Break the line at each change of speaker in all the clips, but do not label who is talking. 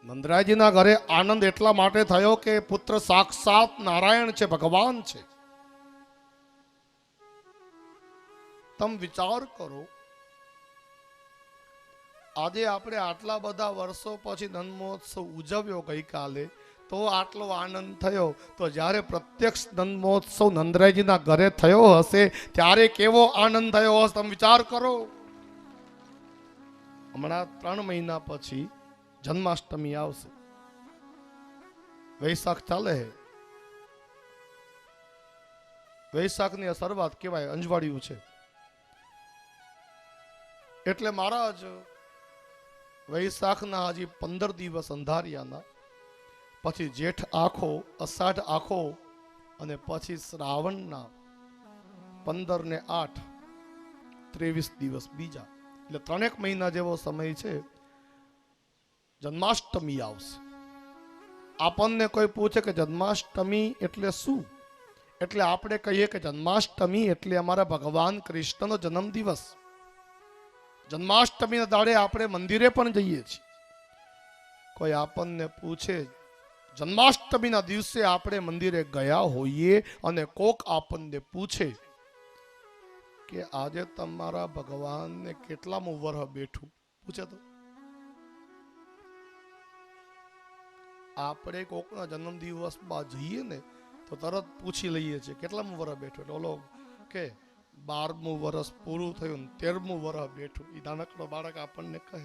નંદરાયજીના ઘરે આનંદ એટલા માટે થયો કે પુત્ર સાક્ષાત નારાયણ છે, ભગવાન છે. તમે વિચાર કરો, આજે આપણે આટલા બધા વર્ષો પછી નંદ મહોત્સવ ઉજવ્યો ગઈકાલે, તો આટલો આનંદ થયો, તો જ્યારે પ્રત્યક્ષ નંદ મહોત્સવ નંદરાયજીના ઘરે થયો હશે ત્યારે કેવો આનંદ થયો હશે, તમે વિચાર કરો. હમણાં 3 મહિના પછી જન્માષ્ટમી આવશે. વૈશાખ ચાલે હે, વૈશાખની શરૂઆત કહેવાય, અંજવાળિયું છે. એટલે મહારાજ વૈશાખના હજી 15 દિવસ અંધારિયાના, પછી જેઠ આખો, અષાઢ આખો, અને પછી શ્રાવણના 15 ને 8 23 દિવસ બીજા, એટલે 3 મહિના જેવો સમય છે. જન્માષ્ટમી આવશે. આપણને કોઈ પૂછે કે જન્માષ્ટમી એટલે શું, એટલે આપણે કહીએ કે જન્માષ્ટમી એટલે અમારા ભગવાન કૃષ્ણનો જન્મ દિવસ. જન્માષ્ટમીના દાડે આપણે મંદિરે પણ જઈએ છીએ. કોઈ આપણને પૂછે, જન્માષ્ટમીના દિવસે આપણે મંદિરે ગયા હોઈએ અને કોક આપણને પૂછે કે આજે તમારા ભગવાનને કેટલામું વરહ બેઠું, પૂછે તો આપણે કોકના જન્મ દિવસમાં જઈએ ને તો તરત પૂછી લઈએ છીએ કેટલામું વરહ બેઠું. એટલે ઓલો કે 12મું વર્ષ પૂરું થયું ને 13મું વર્ષ બેઠું, એ નાનકડો બાળક આપણને કહે.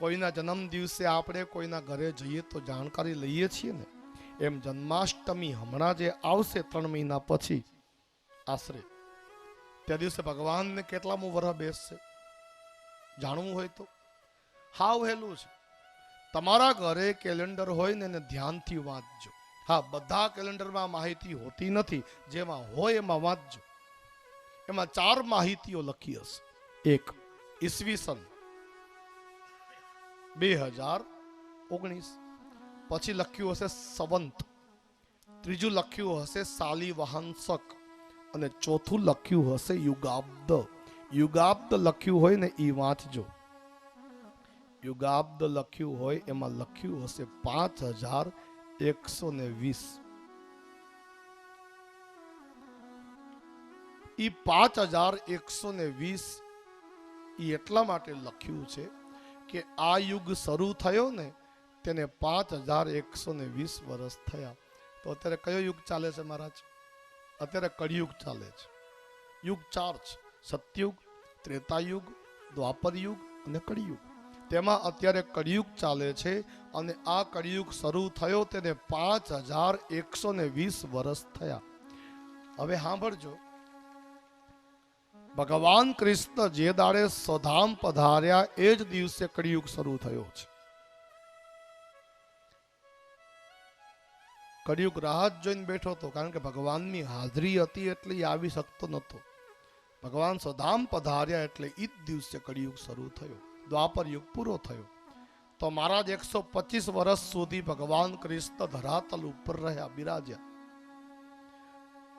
કોઈના જન્મ દિવસે આપણે કોઈના ઘરે જઈએ તો જાણકારી લઈએ છીએ ને, એમ જન્માષ્ટમી હમણાં જે આવશે 3 મહિના પછી આશરે, તે દિવસે ભગવાનને કેટલામું વર્ષ બેસશે જાણવું હોય તો હાવ હેલું છે. તમારા ઘરે કેલેન્ડર હોય ને એને ધ્યાનથી વાંચજો. હા, બધા કેલેન્ડરમાં માહિતી હોતી નથી, જેમાં હોય એમાં વાંચજો. એમાં 4 માહિતીઓ લખી હશે. 1 ઈસવીસન 2019, પછી લખ્યું હશે સંવંત, ત્રીજું લખ્યું હશે શાલિવાહનશક, અને ચોથું લખ્યું હશે યુગાબ્દ. યુગાબ્દ લખ્યું હોય ને એ વાંચજો. યુગાબ્દ લખ્યું હોય એમાં લખ્યું હશે 5120. ઈ 5120 ઈ એટલા માટે લખ્યું છે કે આ યુગ શરૂ થયો ને તેને 5120 વર્ષ થયા. તો અત્યારે કયો યુગ ચાલે છે મહારાજ? અત્યારે કળિયુગ ચાલે છે. યુગ 4 છે, સતયુગ, ત્રેતાયુગ, દ્વાપર યુગ અને કળિયુગ. તેમાં અત્યારે કળિયુગ ચાલે છે, અને આ કળિયુગ શરૂ થયો તેને 5120 વર્ષ થયા. હવે સાંભળજો, ભગવાન કૃષ્ણ જે દાડે સ્વધામ પધાર્યા એ જ દિવસે કળિયુગ શરૂ થયો છે. કળિયુગ રાહ જોઈને બેઠો હતો, કારણ કે ભગવાનની હાજરી હતી એટલે એ આવી શકતો નહોતો. ભગવાન સ્વધામ પધાર્યા એટલે એ જ દિવસે કળિયુગ શરૂ થયો, દ્વાપર યુગ પૂરો થયો. તો મહારાજ 125 વર્ષ સુધી ભગવાન કૃષ્ણ ધરાતલ ઉપર રહ્યા, બિરાજ્યા.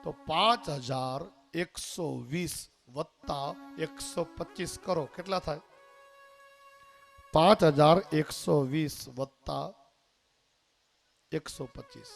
તો 5120 વત્તા 125 કરો, કેટલા થાય? 5120 વત્તા 125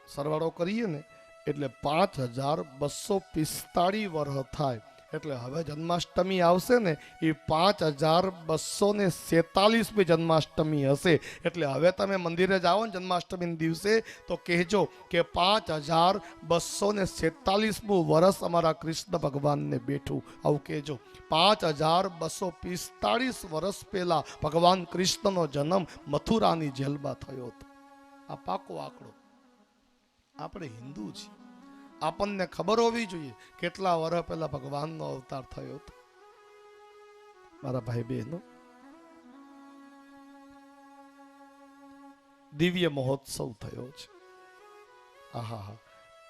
સરવાળો કરીએ ને એટલે 5245 વર્ષ થાય. એટલે હવે જન્માષ્ટમી આવશે ને એ 5247 જન્માષ્ટમી હશે. એટલે હવે તમે મંદિરે જાઓ ને જન્માષ્ટમી દિવસે તો કહેજો કે 5247 વર્ષ અમારા કૃષ્ણ ભગવાનને બેઠું, આવું કહેજો. 5245 વર્ષ પહેલા ભગવાન કૃષ્ણનો જન્મ મથુરાની જેલમાં થયો હતો. આ પાકો આંકડો. આપણે હિન્દુ છીએ, આપણને ખબર હોવી જોઈએ કેટલા વર્ષ પહેલા ભગવાનનો અવતાર થયો હતો. મારા ભાઈ બહેનો, દિવ્ય મહોત્સવ થયો છે. આહા,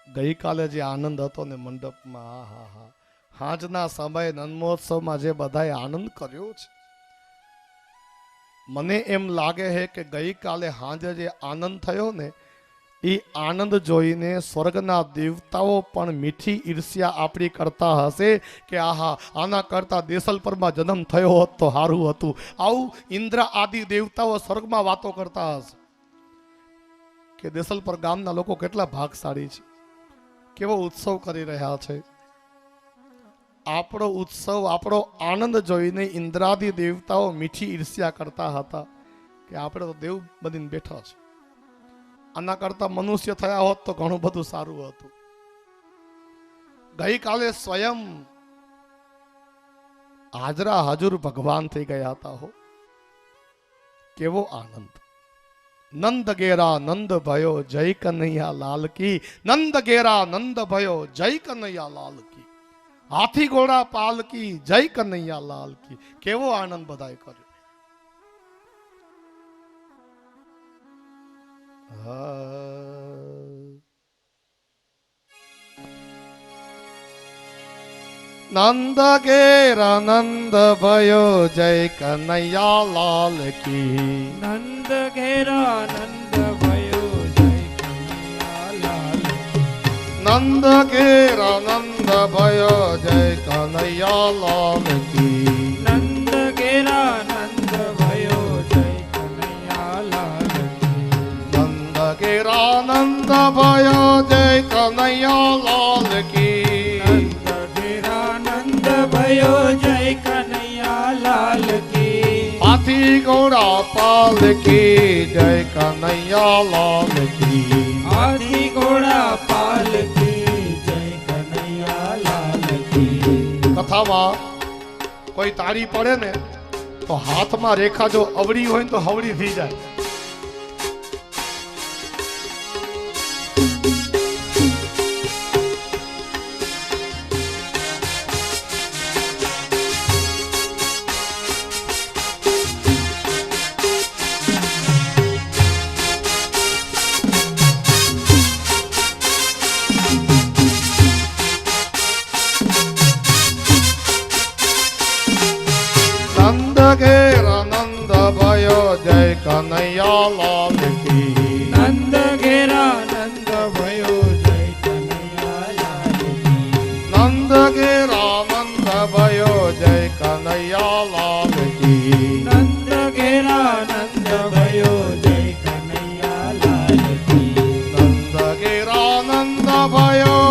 ગઈકાલે જે આનંદ હતો ને મંડપમાં, આહા, હાજના સમયે નંદ મહોત્સવમાં જે બધાએ આનંદ કર્યો છે, મને એમ લાગે છે કે ગઈકાલે હાજે જે આનંદ થયો ને એ આનંદ જોઈને સ્વર્ગના દેવતાઓ પણ મીઠી ઈર્ષ્યા આપણી કરતા હશે કે આહા, આના કરતા દેસલપરમાં જન્મ થયો હોત તો સારું હતું. આવું ઇન્દ્ર આદિ દેવતાઓ સ્વર્ગમાં વાતો કરતા હશે કે દેસલપર ગામના લોકો કેટલા ભાગશાળી છે, કેવો ઉત્સવ કરી રહ્યા છે. આપણો ઉત્સવ, આપણો આનંદ જોઈને ઇન્દ્રાદિ દેવતાઓ મીઠી ઈર્ષ્યા કરતા હતા કે આપણે તો દેવ બનીને બેઠા છે, આના કરતા મનુષ્ય થયા હોત તો ઘણું બધું સારું હતું. ગઈકાલે સ્વયં હાજરા હાજુર ભગવાન થઈ ગયા હતા હો. કેવો આનંદ. નંદ ગેરા નંદ ભયો જય કનૈયા લાલ કી, નંદ ગેરા નંદ ભયો જય કનૈયા લાલ કી, હાથી ઘોડા પાલકી જય કનૈયા લાલ કી. કેવો આનંદ બધાએ કર્યો. નંદ ઘેરા નંદ ભયો જય કનૈયા લાલ કી,
નંદ ઘેરા નંદ ભયો જય કનૈયા લાલ કી,
નંદ ઘેરા નંદ ભયો જય કનૈયા લાલ કી,
નંદ ઘેરા નંદ ભયો જય કનૈયા લાલ કી,
નંદ ઘેરા નંદ ભયો જય કનૈયા લાલ કી,
નંદ ઘેરા નંદ ભયો જય કનૈયા લાલ કી,
હાથી ઘોડા પાલકી જય કનૈયા લાલ કી,
હાથી ઘોડા પાલકી જય કનૈયા લાલ કી.
કથામાં કોઈ તાળી પડે ને તો હાથમાં રેખા જો અવળી હોય ને તો હવળી થઈ જાય. નંદ ઘેરા નંદ ભયો જય કનૈયા લાલ કી,
નંદ ઘેરા નંદ ભયો જય કનૈયા લાલ કી,
નંદ ઘેરા નંદ ભયો જય કનૈયા લાલ કી,
નંદ ઘેરા નંદ ભયો જય કનૈયા લાલ કી,
નંદ ઘેરા નંદ ભયો,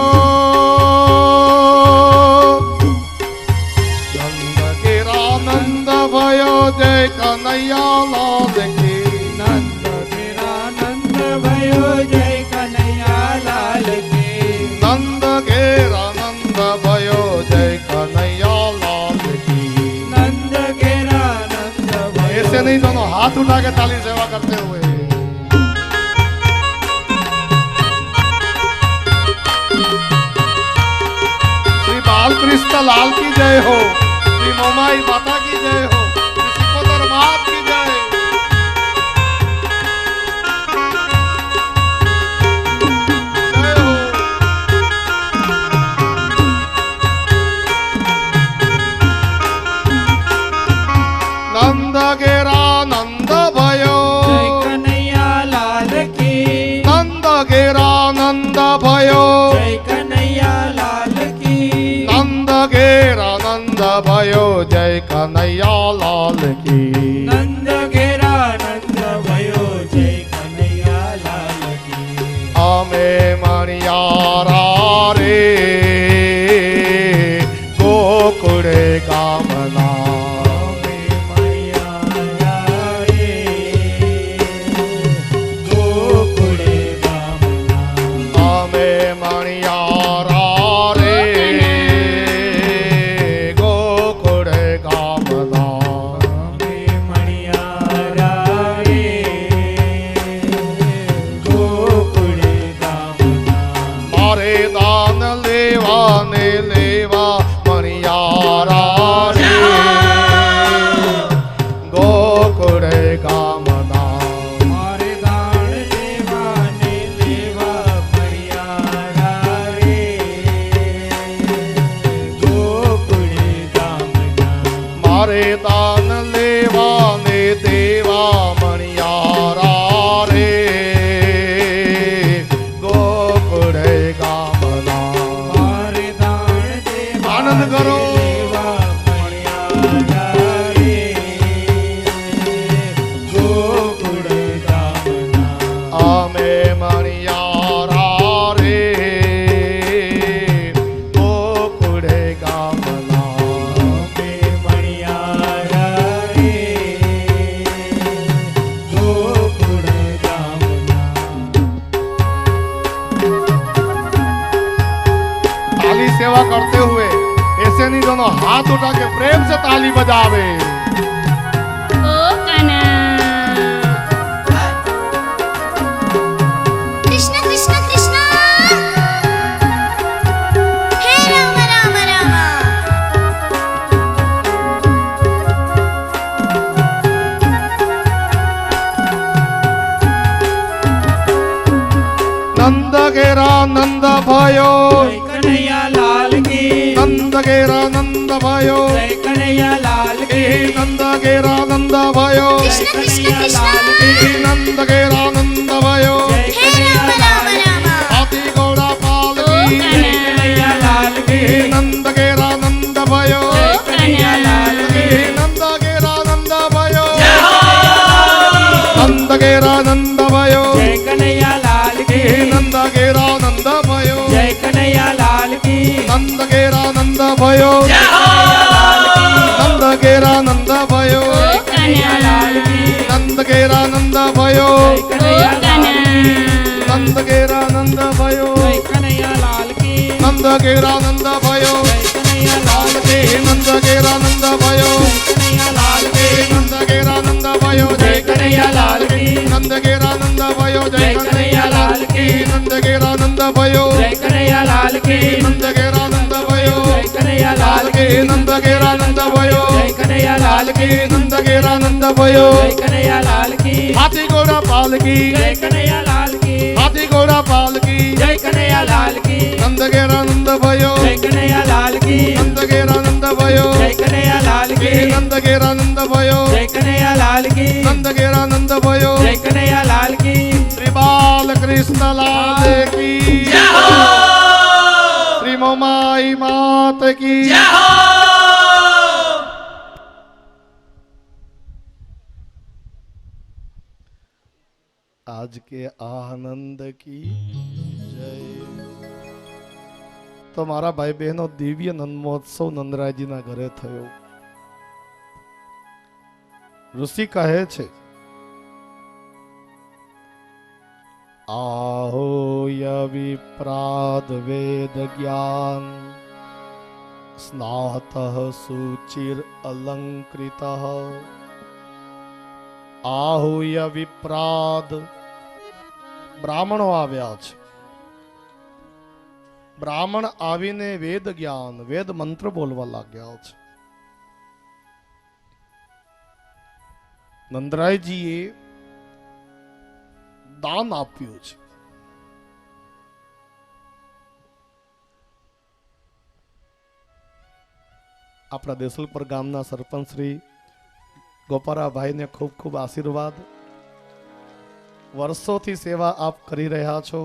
નંદ ઘેરા નંદ ભયો જય કનૈયા લાલ કી,
નંદ ઘેરા નંદ ભયો જય કનૈયા લાલ કી,
નંદ ઘેરા નંદ ભયો જય કનૈયા લાલ કી.
नंद घेरा नंद भयो.
ऐसे नहीं, दोनों हाथ उठा के ताली सेवा करते हुए. श्री बालकृष्ण लाल की जय हो, श्री मोमाई माता की जय हो, श्री सिकोदर मात की जय. जय हो. नंद घेरा नंद भयो
जय कन्हैया लाल की.
नंद घेरा नंद भयो
जय कन्हैया लाल की.
नंद घेरा नंद भयो जय कन्हैया लाल की.
नंद घेरा नंद भयो जय कन्हैया लाल की.
आमे मणियारा रे गोकुळे कामना. તાલી બજાવે.
ઓ કાના કૃષ્ણ કૃષ્ણ કૃષ્ણ હે રામ રામ રામ
નંદ ઘેરા નંદ ભયો,
જય કનૈયા લાલ કી
નંદ ઘેરા નંદ ભયો,
જય કનૈયા લાલ
એ
કી
નંદ ઘેરા નંદ ભયો,
કૃષ્ણ કૃષ્ણ
એ
કૃષ્ણ
નંદ ઘેરા નંદ ભયો.
જય
હે રામ રામ રામ
હાથી ઘોડા
ઓ
પાલકી,
કનૈયા લાલ
એ
કી
નંદ ઘેરા નંદ ભયો,
ઓ
કનૈયા લાલ
એ
કી
નંદ ઘેરા નંદ ભયો, નંદ ઘેરા નંદ ભયો,
જય કનૈયા લાલ
એ
કી
નંદ ઘેરા નંદ ભયો,
જય કનૈયા લાલ કી
નંદ ઘેરા નંદ ભયો, નંદ ઘેરા નંદ ભયો,
ઓ
કનૈયા લાલ કી
નંદ ઘેરા નંદ ભયો,
જય
ઓ
કનૈયા લાલ
નંદ ઘેરા નંદ ભયો,
જય કનૈયા લાલ કી
નંદ ઘેરા નંદ ભયો,
જય કનૈયા લાલ
એ નંદ ઘેરા નંદ ભયો,
કનૈયા લાલ
એ નંદ ઘેરા નંદ ભયો,
જય કનૈયા લાલ કી
નંદ ઘેરા નંદ ભયો,
જય કનૈયા લાલ કી
નંદ ઘેરા નંદ ભયો,
જય કનૈયા લાલ કી
નંદ ઘેરા નંદ ભયો,
જય કનૈયા લાલ કી
નંદ ઘેરા નંદ ભયો,
જય કનૈયા લાલ કી
નંદ ઘેરા નંદ ભયો.
જય કનૈયા લાલ કી
હાથી ઘોડા પાલકી,
જય કનૈયા લાલ કી
હાથી ઘોડા પાલકી,
જય કનૈયા લાલ કી
નંદ ઘેરા નંદ ભયો,
જય કનૈયા લાલ કી
નંદ ઘેરા નંદ ભયો,
જય કનૈયા લાલ કી
નંદ ઘેરા નંદ ભયો,
જય કનૈયા લાલ કી
નંદ ઘેરા નંદ ભયો.
જય કનૈયા લાલ કી
શ્રી બાલ કૃષ્ણ લાલ કી જય, શ્રી મોમાઈ માત કી જય. आज के आनंद की जय. તો મારા ભાઈ બહેનો દિવ્ય નંદ મહોત્સવ નંદરાયજીના ઘરે થયો. ઋષિ કહે છે આહોય વિપ્રાદ વેદ જ્ઞાન સ્નાત સુચિર અલંકૃત આહુય વિપ્રાદ. બ્રાહ્મણો આવ્યા છે. બ્રાહ્મણ આવીને વેદ જ્ઞાન વેદ મંત્ર બોલવા લાગ્યા છે. નંદરાયજીએ દાન આપ્યું છે. આપણા દેસલપર ગામના સરપંચ શ્રી ગોપારાભાઈને ખૂબ ખૂબ આશીર્વાદ. વર્ષોથી સેવા આપ કરી રહ્યા છો.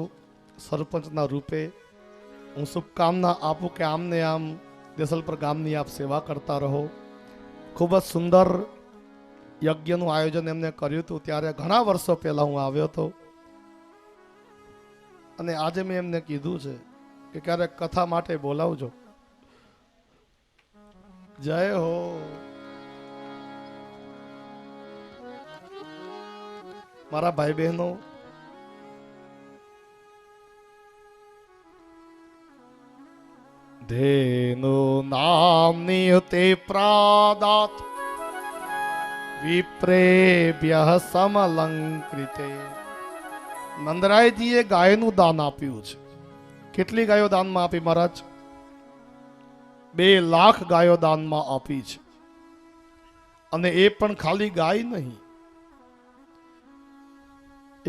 સરપંચના રૂપે હું શુભકામના આપું કે આમને આમ દેસલપર ગામની આપ સેવા કરતા રહો. ખૂબ જ સુંદર યજ્ઞનું આયોજન એમને કર્યું હતું. ત્યારે ઘણા વર્ષો પહેલા હું આવ્યો હતો અને આજે મેં એમને કીધું છે કે ક્યારેક કથા માટે બોલાવજો. જય હો. મારા ભાઈ બહેનો, ધેનુ નામની તે પ્રાદાત વિપ્રેભ્ય સમલંકૃતે. નંદરાયજીએ ગાયનું દાન આપ્યું છે. કેટલી ગાયો દાનમાં આપી મહારાજ? 2 લાખ ગાયો દાનમાં આપી છે. અને એ પણ ખાલી ગાય નહીં,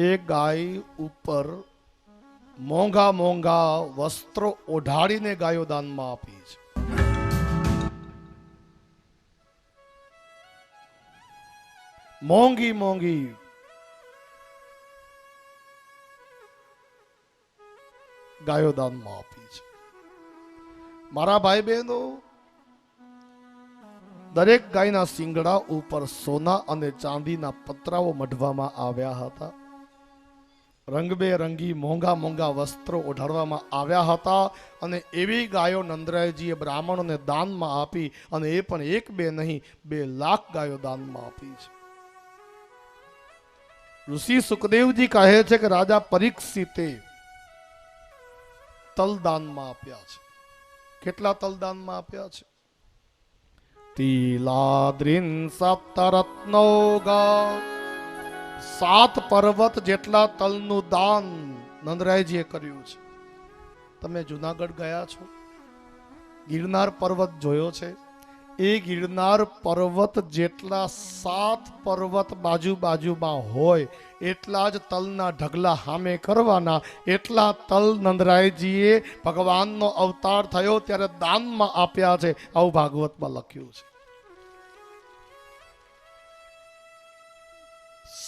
એ ગાય ઉપર મોંઘા મોંઘા વસ્ત્રો ઓઢાડીને ગાયો દાનમાં આપી છે. મોંઘી મોંઘી ગાયો દાનમાં આપી છે. મારા ભાઈ બહેનો, દરેક ગાયના શિંગડા ઉપર સોના અને ચાંદીના પતરાઓ મઢવામાં આવ્યા હતા. રંગબેરંગી મોંઘા મોંઘા વસ્ત્રો ઓઢાડવામાં આવ્યા હતા. અને એવી ગાયો નંદરાયજીએ બ્રાહ્મણોને દાનમાં આપી. અને એ પણ 1 2 નહીં, 2 લાખ ગાયો દાનમાં આપી છે. ઋષિ સુખદેવજી કહે છે કે રાજા પરીક્ષિતે તલદાનમાં આપ્યા છે. કેટલા તલદાનમાં આપ્યા છે? તિલાદ્રિન સપ્તરત્નો ગા, 7 પર્વત જેટલા તલનું દાન નંદરાયજીએ કર્યું છે. તમે જુનાગઢ ગયા છો, ગિરનાર પર્વત જોયો છે? એ ગિરનાર પર્વત જેટલા 7 પર્વત બાજુમાં હોય એટલા જ તલના ઢગલા સામે કરવાના. એટલા તલ નંદરાયજીએ ભગવાનનો અવતાર થયો ત્યારે દાનમાં આપ્યા છે, આવું ભાગવતમાં લખ્યું છે.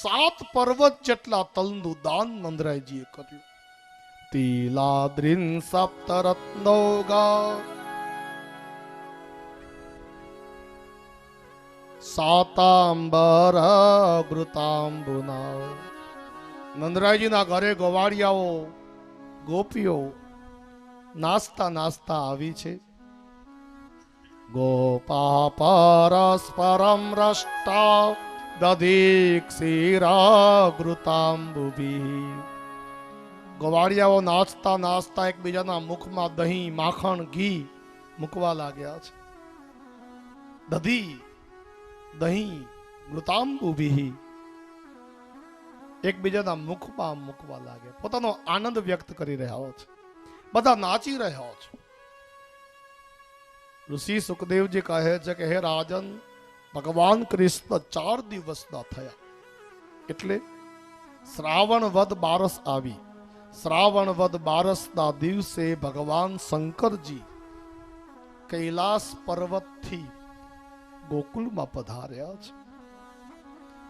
7 પર્વત જેટલા તલનું દાન નંદરાયજીએ કર્યું. તિલાદ્રિન સપ્તરત્નો ગા, 7 ઘૃતાંબુના. નંદરાયજીના ઘરે ગોવાળિયાઓ ગોપીઓ નાસ્તા આવી છે. ગોપા પરસ્પરમ રષ્ટા દધી ક્ષીરા ઘૃતાંબુભી. ગોવાળિયાઓ નાસ્તા એકબીજાના મુખમાં દહીં, માખણ, ઘી મૂકવા લાગ્યા છે. દહીં ઘૃતાંબુભી એકબીજાના મુખમાં મૂકવા લાગ્યા. પોતાનો આનંદ વ્યક્ત કરી રહ્યા છે, બધા નાચી રહ્યા છે. ઋષિ સુખદેવજી કહે છે કે હે રાજન, ભગવાન કૃષ્ણ 4 દિવસના થયા એટલે શ્રાવણ વદ બારસ આવી. શ્રાવણ વદ બારસના દિવસે ભગવાન શંકરજી કૈલાસ પર્વતથી ગોકુળમાં પધાર્યા છે.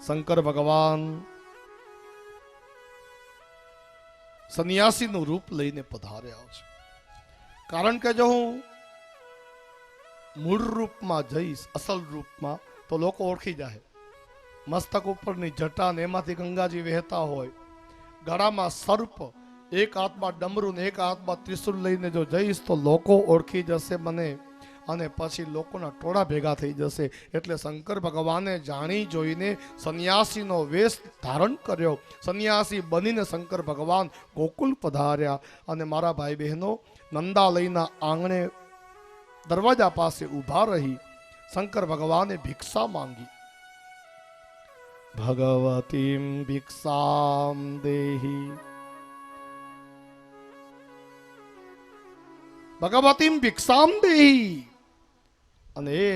શંકર ભગવાન સંન્યાસીનું રૂપ લઈને પધાર્યા છે. કારણ કે જો હું મૂળ રૂપમાં જઈશ, અસલ રૂપમાં, તો લોકો ઓળખી જાય. મસ્તક ઉપરની જટા ને એમાંથી ગંગાજી વહેતા હોય, ગળામાં સર્પ, એક હાથમાં ડમરું ને એક હાથમાં ત્રિશુલ લઈને જો જઈશ તો લોકો ઓળખી જશે મને, અને પછી લોકોના ટોળા ભેગા થઈ જશે. એટલે શંકર ભગવાને જાણી જોઈને સંન્યાસીનો વેશ ધારણ કર્યો. સંન્યાસી બનીને શંકર ભગવાન ગોકુળ પધાર્યા. અને મારા ભાઈ બહેનો, નંદાલયના આંગણે દરવાજા પાસે ઊભા રહી શંકર ભગવાને ભિક્ષા માંગી. ભગવતીમ ભિક્ષામ દેહી, ભગવતીમ ભિક્ષામ દેહી. અને એ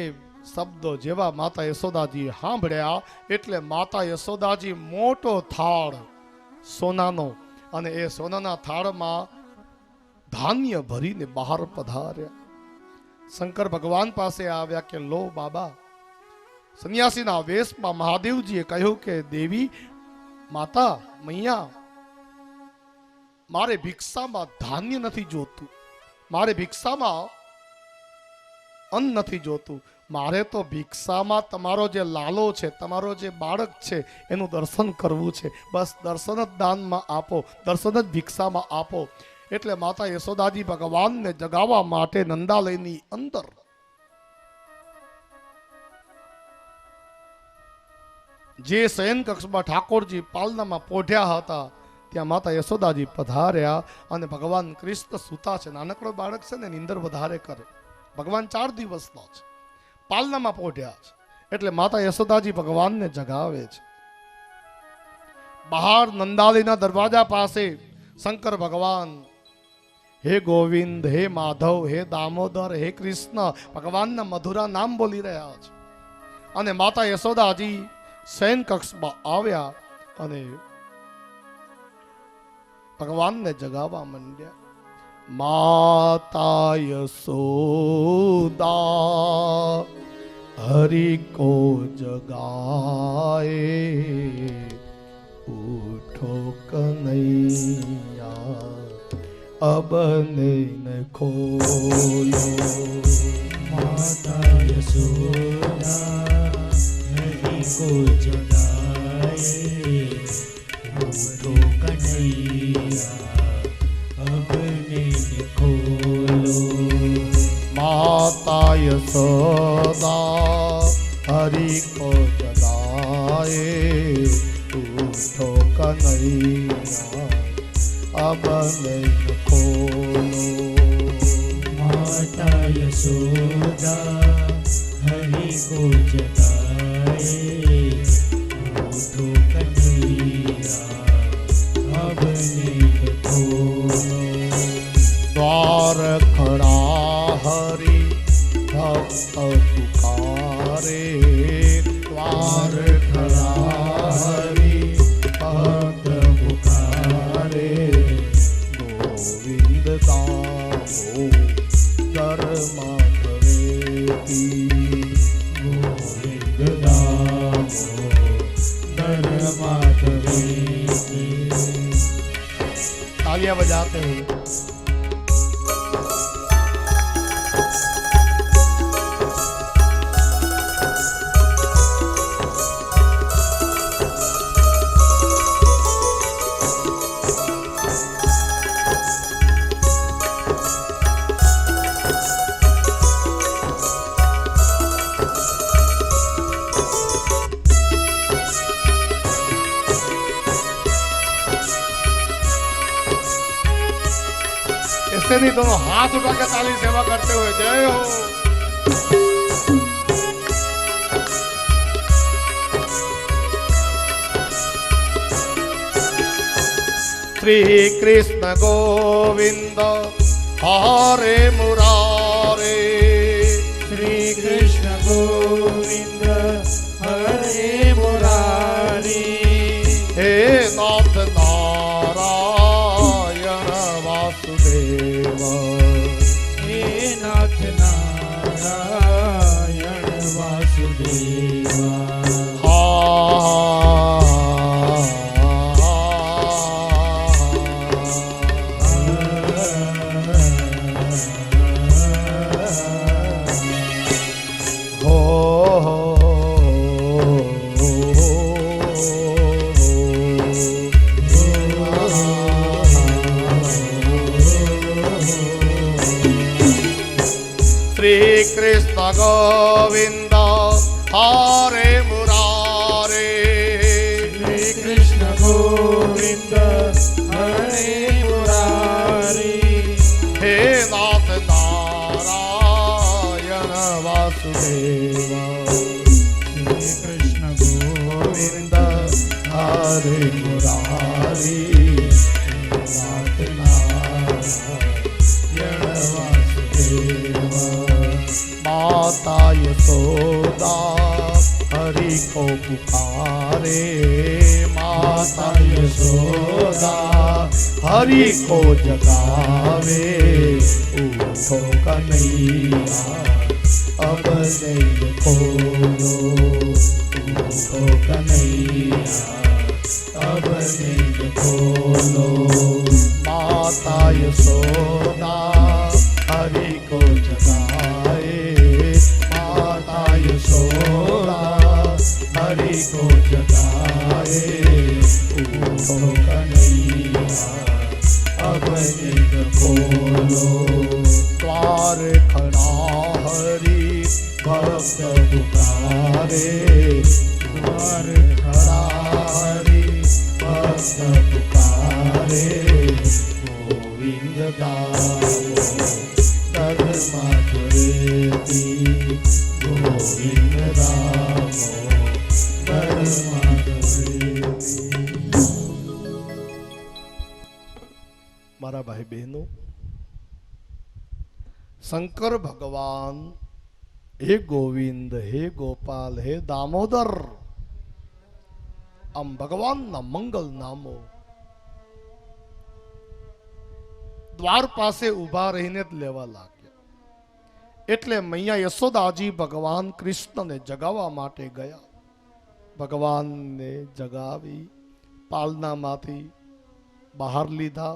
શબ્દો જેવા માતા યશોદાજી સાંભળ્યા એટલે માતા યશોદાજી મોટો થાળ સોનાનો, અને એ સોનાના થાળમાં ધાન્ય ભરીને બહાર પધાર્યા. શંકર ભગવાન પાસે આવ્યા કે લો બાબા. સંન્યાસીના વેશમાં મહાદેવજીએ કહ્યું કે દેવી, માતા, મૈયા, મારે ભિક્ષામાં ધાન્ય નથી જોતું, મારે ભિક્ષામાં અન્ન નથી જોતું, મારે તો ભિક્ષામાં તમારો જે લાલો છે, તમારો જે બાળક છે એનું દર્શન કરવું છે. બસ દર્શન જ દાનમાં આપો, દર્શન જ ભિક્ષામાં આપો. એટલે માતા યશોદાજી ભગવાનને જગાવવા માટે નંદાલયની અંદર જે શયન કક્ષમાં ઠાકોરજી પાલનામાં પોઢ્યા હતા ત્યાં માતા યશોદાજી પધાર્યા. અને ભગવાન કૃષ્ણ સૂતા છે, નાનકડો બાળક છે ને નિંદર વધારે કરે. ભગવાન 4 દિવસના છે, પાલનામાં પોઢ્યા છે, એટલે માતા યશોદાજી ભગવાનને જગાવે છે. બહાર નંદાલયના દરવાજા પાસે શંકર ભગવાન હે ગોવિંદ, હે માધવ, હે દામોદર, હે કૃષ્ણ ભગવાનના મધુરા નામ બોલી રહ્યા છે. અને માતા યશોદાજી શયન કક્ષમાં આવ્યા અને ભગવાનને જગાવવા માંડ્યા. માતા યશોદા હરિ કો જગાએ, ઉઠો કનૈયા અબ નૈન ખોલો.
માતા યશોદા હરિ કો જગાએ, ઉઠો કનૈયા અબ નૈન ખોલો.
માતા યશોદા હરિ કો જગાએ, ઉઠો કનૈયા અબ નૈન ખોલો.
માતા યશોદા હરિ माधवी की।
तालियां बजाते हुए ऐसे नहीं, दोनों हाथ उठा के ताली सेवा करते हुए जय हो। श्री कृष्ण गोविंद हरे मुरारे,
श्री कृष्ण गोविंद हरे मुरारी।
हे नाथ नारायण वासुदेव,
हे नाथ नारायण वासुदेवा।
श्री कृष्ण गोविंद हरे मुरारे,
श्री कृष्ण गोविंद हरे मुरारी।
हे नाथ नारायण वासुदेवा,
श्री कृष्ण गोविंद हरे मुरारी। नाथ नारायण वासुदेवा।
माता यशोदा हरि को पुकारे, माता यशोदा हरि को जगावे। उठो कन्हैया अब नैन खोलो, उठो कन्हैया अब नैन खोलो। माता यशोदा हरि को जगाए, माता यशोदा हरि को जगाए। उठो कन्हैया अब नींद खोलो, द्वार खड़ा हरि भक्त पुकारे, द्वार खड़ा हरि भक्त पुकारे। गोविंद दामोदर माधुरेति, गोविंद दामोदर माधुरेति। मारा भाई बहनों, शंकर भगवान हे गोविंद, हे गोपाल, हे दामोदर, આમ ભગવાનના મંગલ નામો દ્વાર પાસે ઊભા રહીને જ લેવા લાગ્યા. એટલે મૈયા યશોદાજી ભગવાન કૃષ્ણને જગાવવા માટે ગયા. ભગવાનને જગાવી પાલનામાંથી બહાર લીધા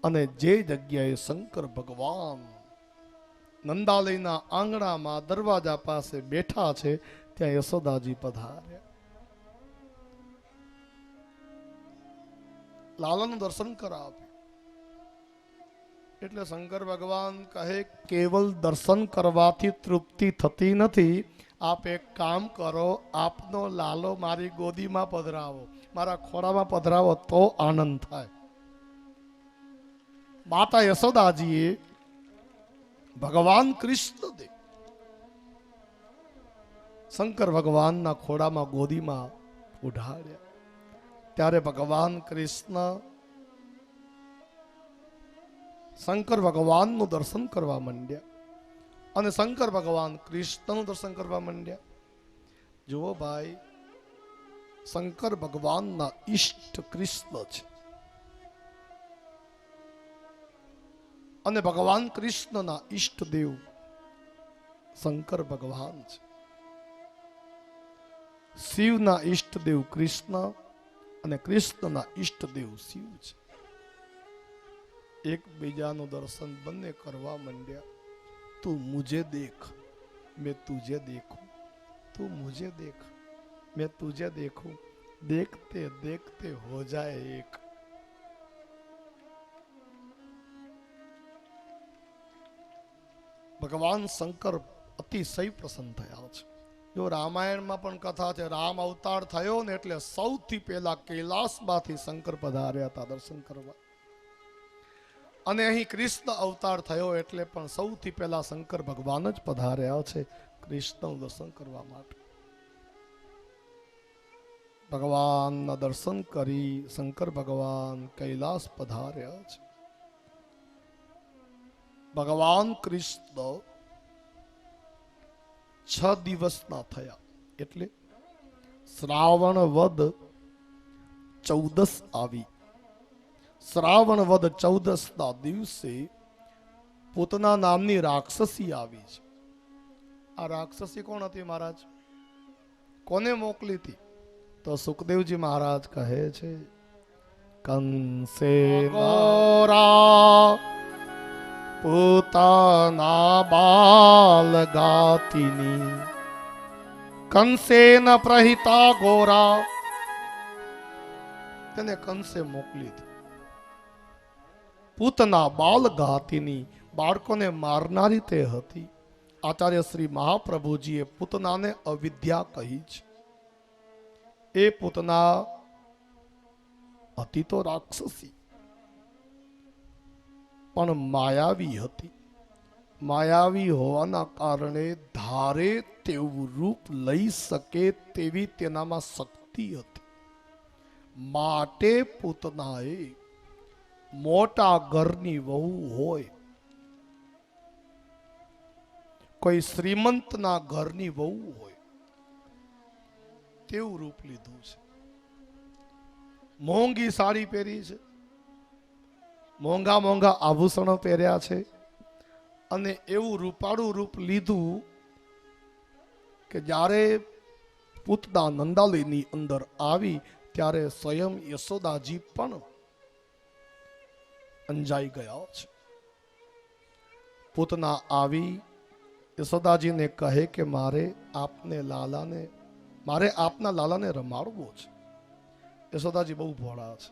અને જે જગ્યાએ શંકર ભગવાન નંદાલયના આંગણામાં દરવાજા પાસે બેઠા છે ત્યાં યશોદાજી પધાર્યા. લાલાનું દર્શન કરાવ્યું. એટલે શંકર ભગવાન કહે કેવલ દર્શન કરવાથી તૃપ્તિ થતી નથી. આપ એક કામ કરો, આપનો લાલો મારી ગોદીમાં પધરાવો, મારા ખોળામાં પધરાવો તો આનંદ થાય. માતા યશોદાજીએ ભગવાન કૃષ્ણદેવ શંકર ભગવાનના ખોળામાં ગોદીમાં ઉઢાડ્યા. ત્યારે ભગવાન કૃષ્ણ શંકર ભગવાનનું દર્શન કરવા માંડ્યા અને શંકર ભગવાન કૃષ્ણનું દર્શન કરવા માંડ્યા. જુઓ ભાઈ, શંકર ભગવાનના ઈષ્ટ કૃષ્ણ છે અને ભગવાન કૃષ્ણના ઈષ્ટ દેવ શંકર ભગવાન છે. શિવના ઈષ્ટ દેવ કૃષ્ણ, અને કૃષ્ણના ઈષ્ટદેવ શિવ છે. એકબીજાનું દર્શન બંને કરવા માંડ્યા. તું મુझे देख मैं तुझे देखूं, तू मुझे देख मैं तुझे देखूं, देखते देखते हो जाए एक. ભગવાન શંકર અતિશય પ્રસન્ન થયા છે. જો રામાયણમાં પણ કથા છે, રામ અવતાર થયો ને એટલે સૌથી પહેલા કૈલાસમાંથી શંકર પધાર્યા હતા દર્શન કરવા. અને અહીં કૃષ્ણ અવતાર થયો એટલે પણ સૌથી પહેલા શંકર ભગવાન જ પધાર્યા છે કૃષ્ણનું દર્શન કરવા માટે. ભગવાનના દર્શન કરી શંકર ભગવાન કૈલાસ પધાર્યા છે. ભગવાન કૃષ્ણ 6 દિવસના થયા એટલે શ્રાવણ વદ 14 આવી. શ્રાવણ વદ 14 ના દિવસે પૂતના નામની રાક્ષસી આવી છે. આ રાક્ષસી કોણ હતી મહારાજ? કોને મોકલી હતી? તો સુખદેવજી મહારાજ કહે છે, કંસે ગોરા પૂતના બાલ ગાતિની, કંસેન પ્રહિતા ગોરા. તેને કંસે મોકલી હતી. પૂતના બાલ ઘાતીની, બાળકોને મારનારી તે હતી. આચાર્ય શ્રી મહાપ્રભુજીએ પૂતનાને અવિદ્યા કહી છે. એ પૂતના હતી તો રાક્ષસી, પણ માયાવી હતી. માયાવી હોવાના કારણે ધારે તેવું રૂપ લઈ શકે તેવી તેનામાં શક્તિ હતી. માટે પૂતનાએ મોટા ઘરની વહુ હોય, કોઈ શ્રીમંતના ઘરની વહુ હોય તેવું રૂપ લીધું છે. મોંઘી સાડી પહેરી છે, મોંઘા મોંઘા આભૂષણો પહેર્યા છે, અને એવું રૂપાળું રૂપ લીધું કે જ્યારે પૂતના નંદાલયની અંદર આવી ત્યારે સ્વયં યશોદાજી પણ અંજાઈ ગયા છે. પૂતના આવી યશોદાજીને કહે કે મારે આપના લાલાને રમાડવો છે. યશોદાજી બહુ ભોળા છે.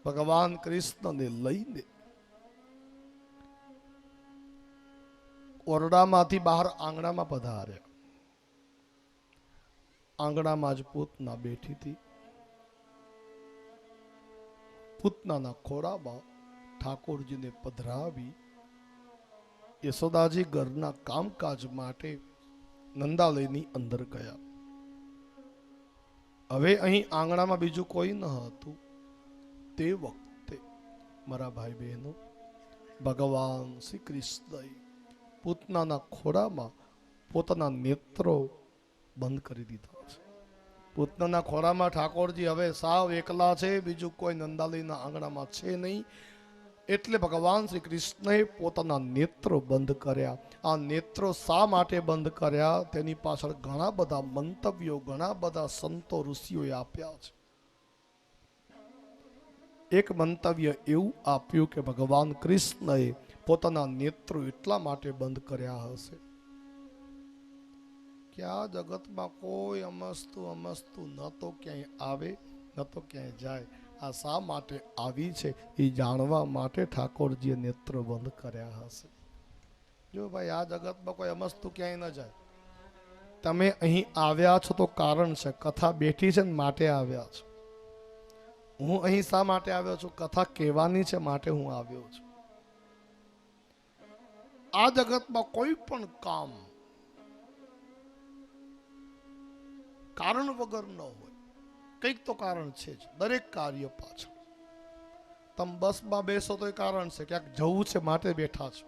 ભગવાન કૃષ્ણને લઈને ઓરડામાંથી બહાર આંગણામાં પધાર્યા. આંગણામાં જ પૂતના બેઠી હતી. પૂતનાના ખોળામાં ઠાકોરજીને પધરાવી યશોદાજી ઘરના કામકાજ માટે નંદાલયની અંદર ગયા. હવે અહીં આંગણામાં બીજું કોઈ ન હતું. તે વખતે મારા ભાઈ બહેનો, ભગવાન શ્રી કૃષ્ણએ પૂતનાના ખોળામાં પોતાના નેત્રો બંધ કરી દીધા છે. પૂતનાના ખોળામાં ઠાકોરજી હવે સાવ એકલા છે, બીજું કોઈ નંદાલયના આંગણામાં છે નહીં. એટલે ભગવાન શ્રી કૃષ્ણએ પોતાના નેત્રો બંધ કર્યા. આ નેત્રો શા માટે બંધ કર્યા તેની પાછળ ઘણા બધા મંતવ્યો, ઘણા બધા સંતો ઋષિઓએ આપ્યા છે. એક મંતવ્ય એવું આપ્યું કે ભગવાન કૃષ્ણએ પોતાના નેત્રો એટલા માટે બંધ કર્યા હશે કે આ જગતમાં કોઈ અમસ્તુ ન તો ક્યાંય આવે ન તો ક્યાંય જાય. આ શા માટે આવી છે એ જાણવા માટે ઠાકોરજીએ નેત્ર બંધ કર્યા હશે. જો ભાઈ આ જગતમાં કોઈ અમસ્તુ ક્યાંય ન જાય. તમે અહીં આવ્યા છો તો કારણ છે, કથા બેઠી છે ને માટે આવ્યા છો. હું અહીં શા માટે આવ્યો છું? કથા કહેવાની છે માટે હું આવ્યો છું. આ જગતમાં કોઈ પણ કામ કારણ વગર ન હોય. કંઈક તો કારણ છે જ દરેક કાર્ય પાછળ. તમે બસમાં બેસો તો એ કારણ છે, ક્યાંક જવું છે માટે બેઠા છો.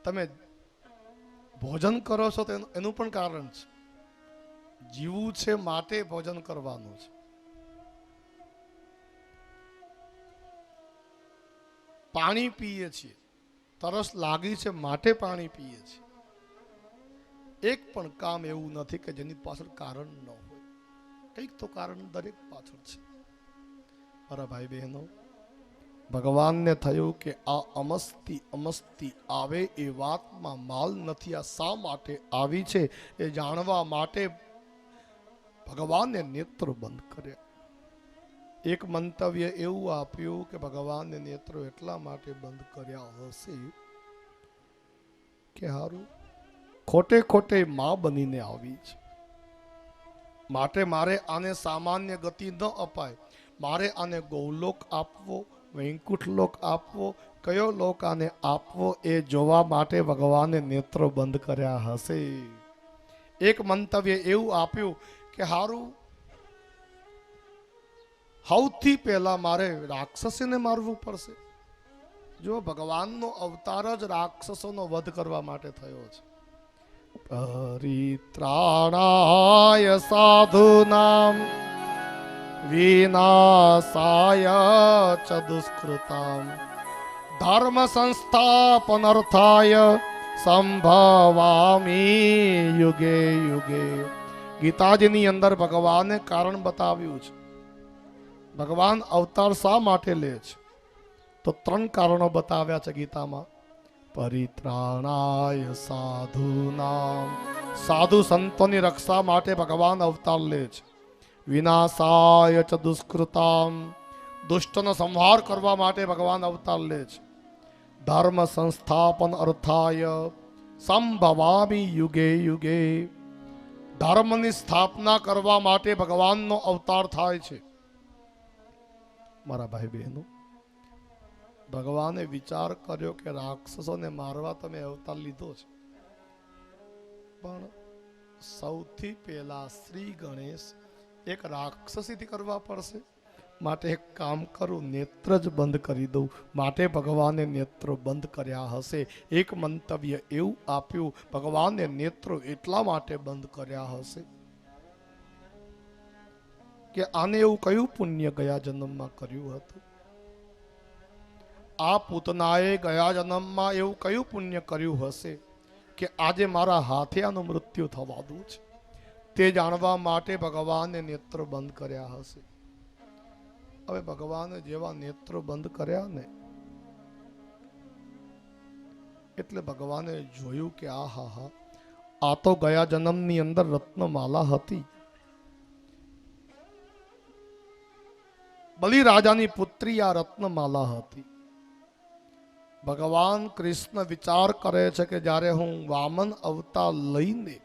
તમે ભોજન કરો છો તો એનું પણ કારણ છે. જીવવું છે માટે ભોજન કરવાનું છે. પાણી પીએ છીએ, તરસ લાગી છે માટે પાણી પીએ છીએ. એક પણ કામ એવું નથી કે જેની પાછળ કારણ ન હોય. કંઈક તો કારણ દરેક પાછળ છે. મારા ભાઈ બહેનો, ભગવાનને થયું કે આ અમસ્તી આવે એ વાતમાં માલ નથી. આ શા માટે આવી છે એ જાણવા માટે ભગવાને નેત્ર બંધ કર્યા. એક મંતવ્ય એવું આપ્યું કે ભગવાને નેત્રો એટલા માટે બંધ કર્યા હશે કે હારું ખોટે ખોટે માં બનીને આવી છે, માટે મારે આને સામાન્ય ગતિ ન અપાય. મારે આને ગૌલોક આપવો, વૈકુંઠ લોક આપવો, કયો લોક આને આપવો એ જોવા માટે ભગવાને નેત્રો બંધ કર્યા હશે. એક મંતવ્ય એવું આપ્યું કે હારું સૌથી પહેલા મારે રાક્ષસીને મારવું પડશે. જો ભગવાનનો અવતાર જ રાક્ષસોનો વધ કરવા માટે થયો છે. પરિત્રાણાય સાધુનામ વિનાશાય ચ દુષ્કૃતામ ધર્મ સંસ્થાપનાર્થાય સંભવામી યુગે યુગે. ગીતાજીની અંદર ભગવાને કારણ બતાવ્યું છે. ભગવાન અવતાર શા માટે લે છે તો 3 કારણો બતાવ્યા છે ગીતામાં. પરિત્રાણાય સાધુનામ, સાધુ સંતોની રક્ષા માટે ભગવાન અવતાર લે છે. વિનાશાય ચ દુષ્કૃતામ, દુષ્ટનો સંહાર કરવા માટે ભગવાન અવતાર લે છે. ધર્મ સંસ્થાપન અર્થાય સંભવામી યુગે યુગે, ધર્મની સ્થાપના કરવા માટે ભગવાનનો અવતાર થાય છે. મારા ભાઈ બહેનો, ભગવાને વિચાર કર્યો કે રાક્ષસોને મારવા તમે અવતાર લીધો છે, પણ સૌથી પહેલા શ્રી ગણેશ એક રાક્ષસીથી કરવા પડશે. માટે એક કામ કરું, નેત્ર જ બંધ કરી દઉં. માટે ભગવાને નેત્રો બંધ કર્યા હશે. એક મંતવ્ય એવું આપ્યું, ભગવાને નેત્રો એટલા માટે બંધ કર્યા હશે કે આને એવું કયું પુણ્ય ગયા જન્મમાં કર્યું હતું. આ પૂતનાએ ગયા જન્મમાં એવું કયું પુણ્ય કર્યું હશે કે આજે મારા હાથે આનું મૃત્યુ થવાનું છે. તે જાણવા માટે ભગવાને નેત્રો બંધ કર્યા હશે. હવે ભગવાને જેવા નેત્રો બંધ કર્યા ને એટલે ભગવાને જોયું કે આ તો ગયા જન્મની અંદર રત્નમાલા હતી. બલિ રાજાની પુત્રી આ રત્નમાલા હતી. ભગવાન કૃષ્ણ વિચાર કરે છે કે જ્યારે હું વામન અવતાર લઈને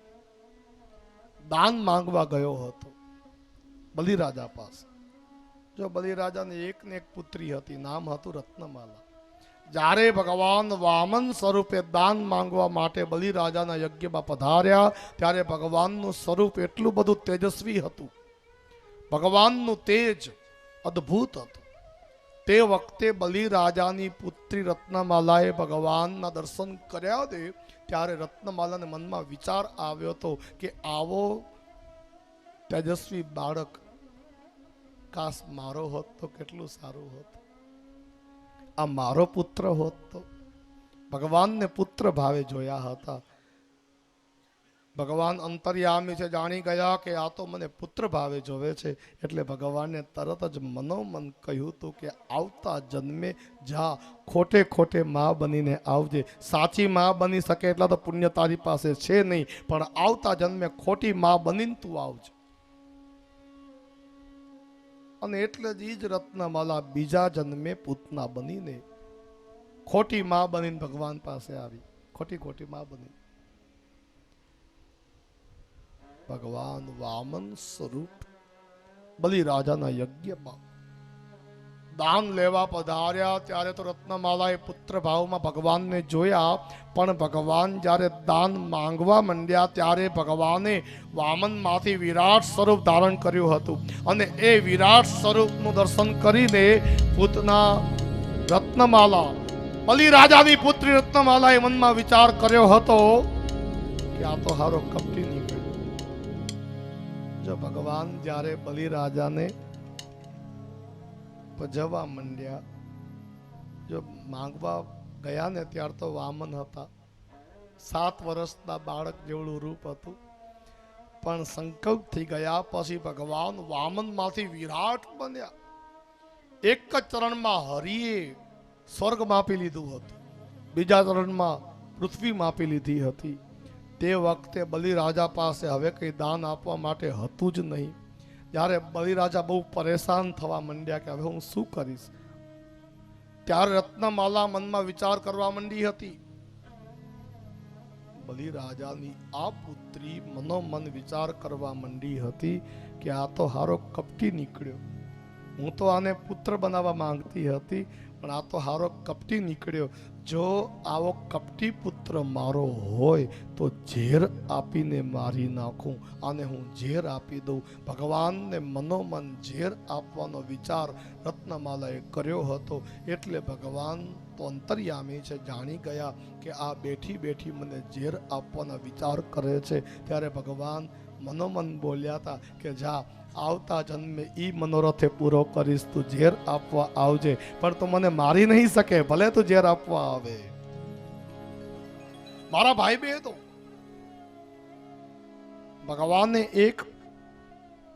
દાન માંગવા ગયો હતો બલિરાજા પાસે, જો બલિરાજાની એક ને એક પુત્રી હતી, નામ હતું રત્નમાલા. જ્યારે ભગવાન વામન સ્વરૂપે દાન માંગવા માટે બલિરાજાના યજ્ઞમાં પધાર્યા ત્યારે ભગવાનનું સ્વરૂપ એટલું બધું તેજસ્વી હતું, ભગવાનનું તેજ અદ્ભુત હતું. તે વખતે બલિરાજાની પુત્રી રત્નમાલાએ ભગવાનના દર્શન કર્યા દે ત્યારે રત્નમાલાને મનમાં વિચાર આવ્યો હતો કે આવો તેજસ્વી બાળક કાશ મારો હોત તો કેટલું સારું હોત, આ મારો પુત્ર હોત તો. ભગવાનને પુત્ર ભાવે જોયા હતા. ભગવાન અંતર્યામી છે, જાણી ગયા કે આ તો મને પુત્ર ભાવે જોવે છે. એટલે ભગવાને તરત જ મનોમન કહ્યું હતું કે આવતા જન્મે જા ખોટે ખોટે માં બનીને આવજે. સાચી માં બની શકે એટલા તો પુણ્ય તારી પાસે છે નહીં, પણ આવતા જન્મે ખોટી માં બનીને તું આવજે. અને એટલે જ ઈ જ રત્નમાલા બીજા જન્મે પૂતના બનીને ખોટી માં બનીને ભગવાન પાસે આવી, ખોટી માં બની. ભગવાન વામન સ્વરૂપ બલિરાજાના યજ્ઞમાં દાન લેવા પધાર્યા ત્યારે તો રત્નમાલાએ પુત્ર ભાવમાં ભગવાનને જોયા, પણ ભગવાન જ્યારે દાન માંગવા માંડ્યા ત્યારે ભગવાને વામનમાંથી વિરાટ સ્વરૂપ ધારણ કર્યું હતું. અને એ વિરાટ સ્વરૂપનું દર્શન કરીને પૂતના રત્નમાલા, બલિરાજાની પુત્રી રત્નમાલાએ મનમાં વિચાર કર્યો હતો કે આ તો હારો કપટી નીકળ્યો. જો ભગવાન જ્યારે બલિરાજાને ભજવા માંડ્યા, જો માંગવા ગયા ને ત્યાર તો વામન હતા, 7 વર્ષના બાળક જેવડું રૂપ હતું. પણ સંકલ્પ થઈ ગયા પછી ભગવાન વામનમાંથી વિરાટ બન્યા. એક જ ચરણમાં હરિએ સ્વર્ગ માપી લીધું હતું, બીજા ચરણમાં પૃથ્વી માપી લીધી હતી. તે વખતે બલિરાજા પાસે હવે કંઈ દાન આપવા માટે હતું જ નહીં. જ્યારે બલિરાજા બહુ પરેશાન થવા માંડ્યા કે હવે હું શું કરીશ, ત્યારે રત્નમાલા મનમાં વિચાર કરવા માંડી હતી. બલિરાજાની આ પુત્રી મનોમન વિચાર કરવા માંડી હતી કે આ તો હારો કપટી નીકળ્યો. હું તો આને પુત્ર બનાવવા માંગતી હતી, પણ આ તો હારો કપટી નીકળ્યો. જો આવો કપટી પુત્ર મારો હોય તો ઝેર આપીને મારી નાખું, આને હું ઝેર આપી દઉં. ભગવાનને મનોમન ઝેર આપવાનો વિચાર રત્નમાલાએ કર્યો હતો. એટલે ભગવાન તો અંતર્યામી છે, જાણી ગયા કે આ બેઠી બેઠી મને ઝેર આપવાના વિચાર કરે છે. ત્યારે ભગવાન મનોમન બોલ્યા હતા કે જા, આવતા જન્મે ઈ મનોરથે પૂરો કરીશ, તું ઝેર આપવા આવજે, પણ તું મને મારી નહીં શકે, ભલે તું ઝેર આપવા આવે. મારા ભાઈ બે તો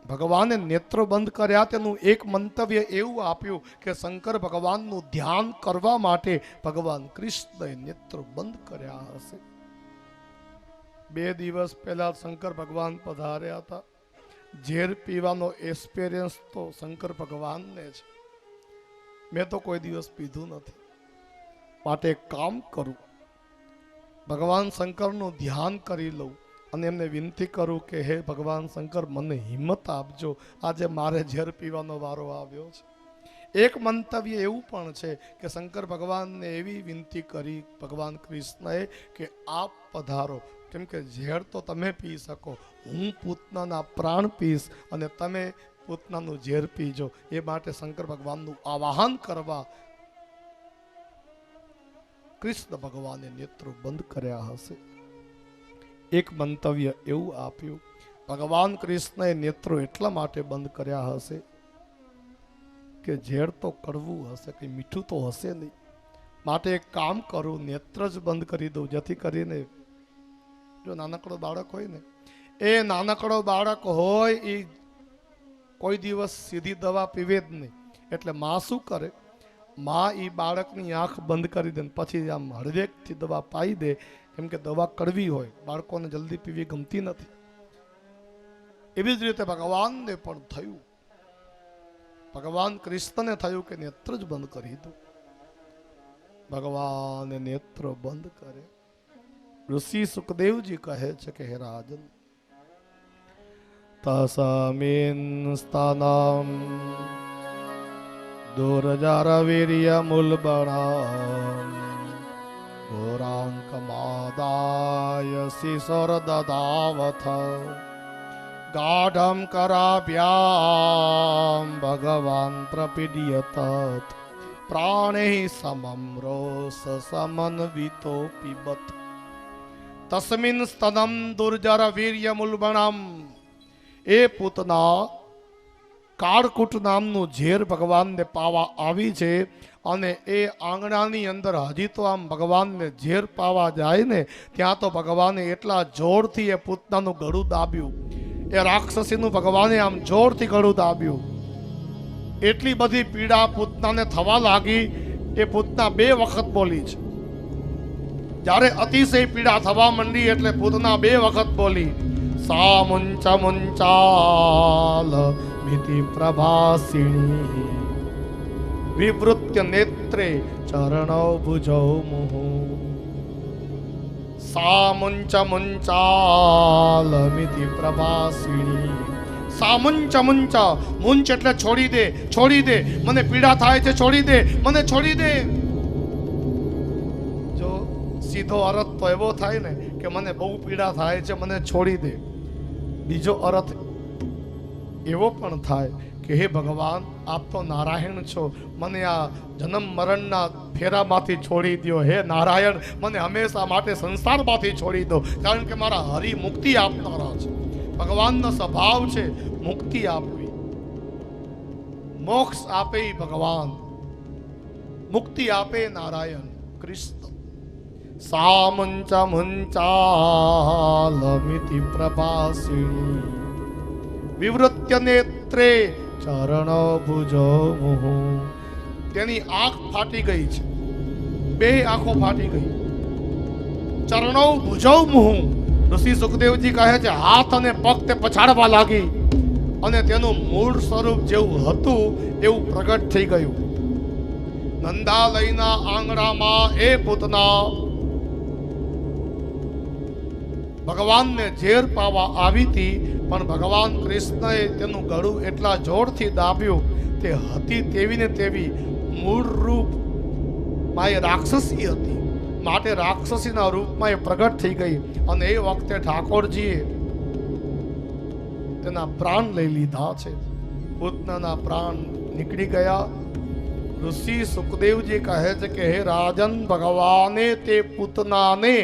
ભગવાને નેત્ર બંધ કર્યા. તેનું એક મંતવ્ય એવું આપ્યું કે શંકર ભગવાનનું ધ્યાન કરવા માટે ભગવાન કૃષ્ણએ નેત્ર બંધ કર્યા હશે. 2 દિવસ પહેલા શંકર ભગવાન પધાર્યા હતા. ઝેર પીવાનો એક્સપિરિયન્સ તો શંકર ભગવાનને છે. મેં તો કોઈ દિવસ પીધું નથી, માટે એક કામ કરું, ભગવાન શંકરનું ધ્યાન કરી લઉં અને એમને વિનંતી કરું કે હે ભગવાન શંકર, મને હિંમત આપજો, આજે મારે ઝેર પીવાનો વારો આવ્યો છે. એક મંતવ્ય એવું પણ છે કે શંકર ભગવાનને એવી વિનંતી કરી ભગવાન કૃષ્ણએ કે આપ પધારો, કેમ કે ઝેર તો તમે પી શકો, હું પૂતનાના પ્રાણ પીશ અને તમે પૂતનાનું ઝેર પીજો. એ માટે શંકર ભગવાનનું આવાહન કરવા કૃષ્ણ ભગવાને નેત્રો બંધ કર્યા હશે. એક મંતવ્ય એવું આપ્યું, ભગવાન કૃષ્ણએ નેત્રો એટલા માટે બંધ કર્યા હશે કે ઝેર તો કડવું હશે, કંઈ મીઠું તો હશે નહીં. માટે એક કામ કરું, નેત્ર જ બંધ કરી દઉં, જેથી કરીને જો નાનકડો બાળક હોય ને, એ નાનકડો બાળક હોય એ કોઈ દિવસ સીધી દવા પીવે જ નહીં. એટલે માં શું કરે, માં એ બાળકની આંખ બંધ કરી દે, પછી આમ હળવેકથી દવા પાઈ દે, કેમ કે દવા કડવી હોય, બાળકોને જલ્દી પીવી ગમતી નથી. એવી જ રીતે ભગવાનને પણ થયું, ભગવાન કૃષ્ણને થયું કે નેત્ર જ બંધ કરી દો. ભગવાને નેત્ર બંધ કરે. ઋષિ સુખદેવજી કહે છે કે હે રાજન, તસમિન સ્થાનમ દુર્જરવીર્ય મૂલબણમ ઘોરાંકમાદાય શિશોર દદાવથ ગાઢમ કરાભ્યામ ભગવાન પ્રપીડ્યત પ્રાણૈ સમમ રોષ સમન્વિતો પિબત. તસ્મિન સ્તનમ દુર્જર વીર્ય મૂલબણમ, એ પૂતના કાળકૂટ નામનું ઝેર ભગવાનને પાવા આવી છે, અને એ આંગણાની અંદર હજી તો આમ ભગવાનને ઝેર પાવા જાય ને, ત્યાં તો ભગવાને એટલા જોરથી એ પૂતનાનું ગળું દાબ્યું, એ રાક્ષસીનું ભગવાને આમ જોરથી ગળું દાબ્યું. એટલી બધી પીડા પૂતનાને થવા લાગી, એ પૂતના 2 વખત બોલી છે. જ્યારે અતિશય પીડા થવા માંડી એટલે પૂતના 2 વખત બોલી, સા મુંચ મુંચાલ મિતિ પ્રભાસિણી વિવૃત્ય નેત્રે ચરણો ભુજૌ મુહુ. સા મુંચ મુંચાલ મિતિ પ્રભાસિણી. સા મુંચ મુંચ, મુંચ એટલે છોડી દે, છોડી દે, મને પીડા થાય છે, છોડી દે, મને છોડી દે. જો સીધો અર્થ તો એવો થાય ને કે મને બહુ પીડા થાય છે, મને છોડી દે. બીજો અર્થ એવો પણ થાય કે હે ભગવાન, આપ તો નારાયણ છો, મને આ જન્મ મરણના ફેરામાંથી છોડી દો. હે નારાયણ, મને હંમેશા માટે સંસારમાંથી છોડી દો, કારણ કે મારા હરિ મુક્તિ આપનારા છે. ભગવાનનો સ્વભાવ છે મુક્તિ આપવી, મોક્ષ આપે ભગવાન, મુક્તિ આપે નારાયણ કૃષ્ણ. સા મુંચ મુંચાલ મિતિ પ્રભાસિણી વિવૃત્ય નેત્રે ચરણ ભુજો મુહું. તેની આંખ ફાટી ગઈ છે, બે આંખો ફાટી ગઈ. ચરણો ભુજો મુહું. ઋષિ સુખદેવજી કહે છે હાથ અને પગ તે પછાડવા લાગી અને તેનું મૂળ સ્વરૂપ જેવું હતું એવું પ્રગટ થઈ ગયું. નંદાલયના આંગણામાં એ પૂતના ભગવાનને ઝેર પાવા આવી હતી, પણ ભગવાન કૃષ્ણએ તેનું ગળું એટલા જોરથી દાબ્યું તે હતી તેવી ને તેવી મૂળ રૂપ માં એ રાક્ષસી હતી, માટે રાક્ષસીના રૂપમાં એ પ્રગટ થઈ ગઈ. અને એ વખતે ઠાકોરજીએ તેના પ્રાણ લઈ લીધા છે. પૂતનાના પ્રાણ નીકળી ગયા. ઋષિ સુખદેવજી કહે છે કે હે રાજન, ભગવાને તે પૂતનાને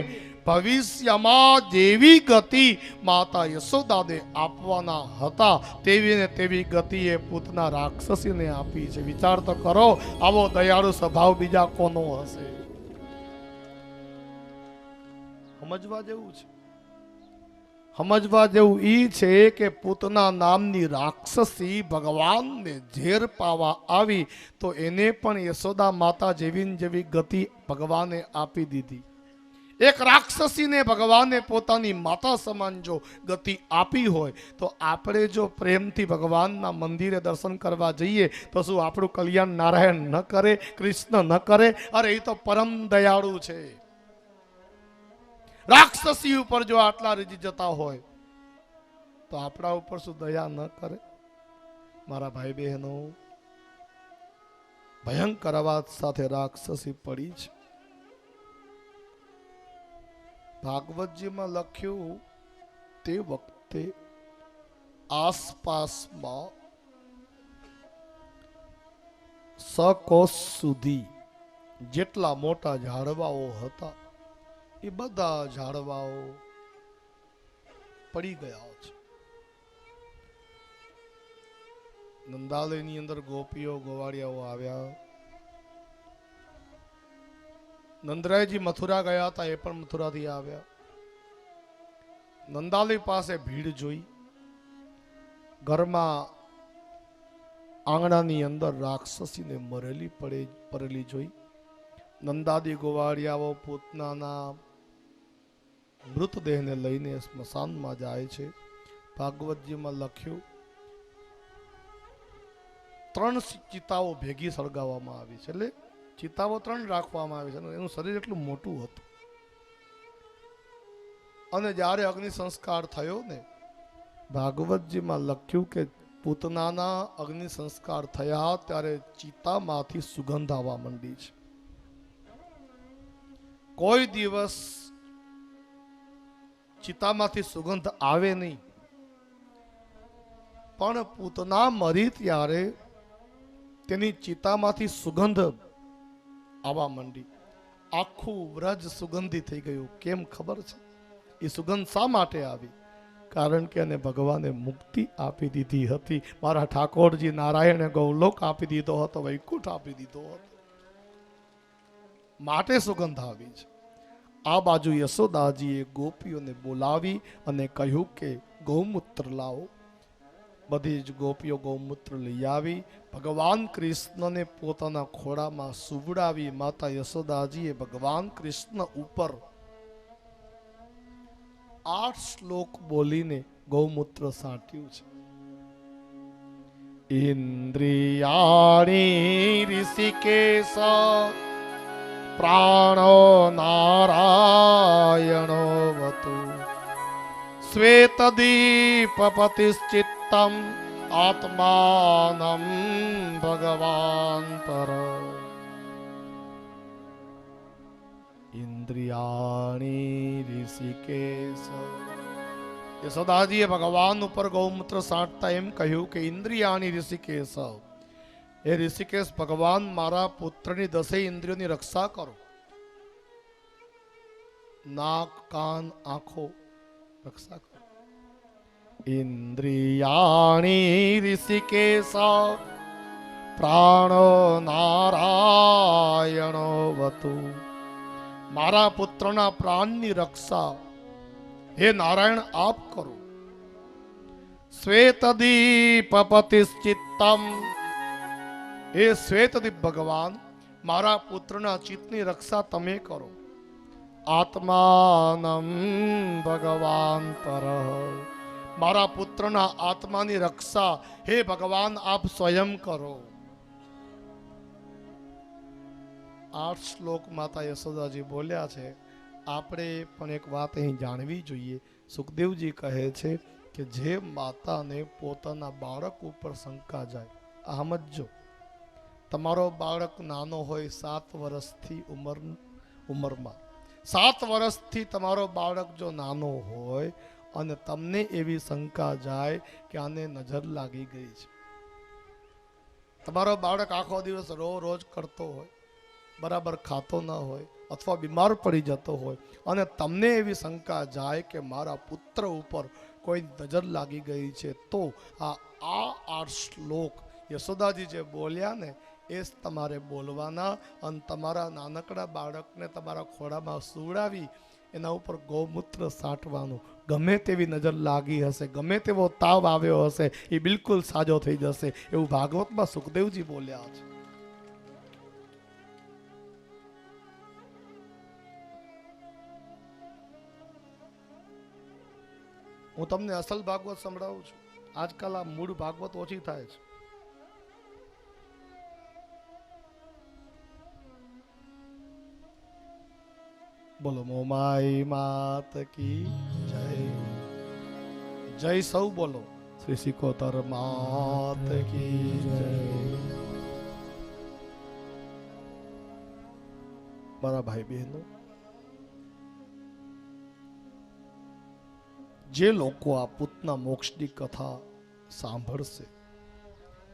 ભવિષ્યમાં જેવી ગતિ માતા યશોદાને આપવાના હતા તેવી ને તેવી ગતિ એ પૂતના રાક્ષસીને આપી છે. વિચાર તો કરો, આવો દયાળુ સ્વભાવ બીજા કોનો હશે? સમજવા જેવું છે. સમજવા જેવું ઈ છે કે પૂતના નામની રાક્ષસી ભગવાનને ઝેર પાવા આવી તો એને પણ યશોદા માતા જેવી ને જેવી ગતિ ભગવાને આપી દીધી. એક રાક્ષસીને ભગવાને પોતાની માતા સમાન જો ગતિ આપી હોય તો આપણે જો પ્રેમથી ભગવાનના મંદિરે દર્શન કરવા જઈએ તો શું આપણું કલ્યાણ નારાયણ ન કરે, કૃષ્ણ ન કરે? અરે એ તો પરમ દયાળુ છે. રાક્ષસી ઉપર જો આટલા રીજી જતા હોય તો આપણા ઉપર શું દયા ન કરે? મારા ભાઈ બહેનો, ભયંકર અવાજ સાથે રાક્ષસી પડી છે. ભાગવતજીમાં લખ્યું તે વખતે આસપાસમાં સકોસ સુધી જેટલા મોટા ઝાડવાઓ હતા એ બધા ઝાડવાઓ પડી ગયા છે. નંદાલયની અંદર ગોપીઓ ગોવાળિયાઓ આવ્યા. નંદરાયજી મથુરા ગયા હતા, એ પણ મથુરાથી આવ્યા. નંદાલય પાસે ભીડ જોઈ, ઘરમાં આંગણાની અંદર રાક્ષસીને મરેલી પડેલી જોઈ. નંદાદી ગોવાળિયાઓ પૂતનાના મૃતદેહને લઈને સ્મશાનમાં જાય છે. ભાગવતજીમાં લખ્યું 3 ચિતાઓ ભેગી સળગાવવામાં આવી છે. એટલે ચિતાઓ 3 રાખવામાં આવી છે. એનું શરીર એટલું મોટું હતું. અને જ્યારે અગ્નિ સંસ્કાર થયો ને, ભાગવતજીમાં લખ્યું કે પૂતનાના અગ્નિ સંસ્કાર થયા ત્યારે ચિતામાંથી સુગંધ આવવા માંડી છે. કોઈ દિવસ ચિતામાંથી સુગંધ આવે નહીં, પણ પૂતના મરી ત્યારે તેની ચિતામાંથી સુગંધ આવવા માંડી. આખું વ્રજ સુગંધી થઈ ગયું. કેમ ખબર છે? એ સુગંધ શા માટે આવી? કારણ કે એને ભગવાને મુક્તિ આપી દીધી હતી. મારા ઠાકોરજી નારાયણે ગૌલોક આપી દીધો હતો, વૈકુંઠ આપી દીધો હતો, માટે સુગંધ આવી છે. આ બાજુ યશોદાજીએ ગોપીઓને બોલાવી અને કહ્યું કે ગૌમૂત્ર લાવો. બધી જ ગોપીઓ ગૌમૂત્ર લઈ આવી. ભગવાન કૃષ્ણને પોતાના ખોળામાં સુવડાવી માતા યશોદાજીએ ભગવાન કૃષ્ણ ઉપર 8 શ્લોક બોલીને ગૌમૂત્ર સાટ્યું છે. ઇન્દ્રિયાણી ઋષિકેશ પ્રાણો નારાયણો વતુ શ્વેતદીપપતિશ્ચિત્તમ આત્માનમ ભગવાન પર. ઇન્દ્રિયાણી ઋષિકેશ. યશોદાજીએ ભગવાન ઉપર ગૌમૂત્ર સાંટતા એમ કહ્યું કે ઇન્દ્રિયાણી ઋષિકેશ, હે ઋષિકેશ ભગવાન, મારા પુત્રની 10 ઇન્દ્રિયોની રક્ષા કરો. નાક, કાન, આંખો રક્ષા કરો. ઇન્દ્રિયાણી ઋષિકેશ પ્રાણો નારાયણો વતુ. મારા પુત્રના પ્રાણની રક્ષા હે નારાયણ આપ કરો. શ્વેતદીપ પતિશ્ચિત્તમ. એ શ્વેતદીપ ભગવાન, મારા પુત્રના ચિત્તની રક્ષા તમે કરો. આત્માનમ ભગવાન પરઃ. મારા પુત્રના આત્માની રક્ષા હે ભગવાન આપ સ્વયં કરો. 8 શ્લોક માતા યશોદાજી બોલ્યા છે. આપણે પણ એક વાત અહીં જાણવી જોઈએ. સુખદેવજી કહે છે કે જે માતાને પોતાના બાળક ઉપર શંકા જાય, આ સમજો, તમારો બાળક નાનો હોય 7 વર્ષથી ઉંમરમાં, 7 વર્ષથી તમારો બાળક જો નાનો હોય અને તમને એવી શંકા જાય કે આને નજર લાગી ગઈ છે, તમારો બાળક આખો દિવસ રોજ કરતો હોય, બરાબર ખાતો ન હોય અથવા બીમાર પડી જતો હોય અને તમને એવી શંકા જાય કે મારા પુત્ર ઉપર કોઈ નજર લાગી ગઈ છે, તો આ 8 શ્લોક યશોદાજી જે બોલ્યા ને એ જ તમારે બોલવાના અને તમારા નાનકડા બાળકને તમારા ખોળામાં સુવડાવી એના ઉપર ગૌમૂત્ર સાટવાનું. ગમે તેવી નજર લાગી હશે, ગમે તેવો તાવ આવ્યો હશે, એ બિલકુલ સાજો થઈ જશે, એવું ભાગવતમાં સુખદેવજી બોલ્યા છે. હું તમને અસલ ભાગવત સંભળાવું છું. આજકાલ આ મૂળ ભાગવત ઓછી થાય છે. બોલો મોમાઈ માત કી જય. જય સૌ બોલો. શ્રી સિકોતર માત કી જય. મારા ભાઈ બહેનો, જે લોકો આ પૂતના મોક્ષની કથા સાંભળશે,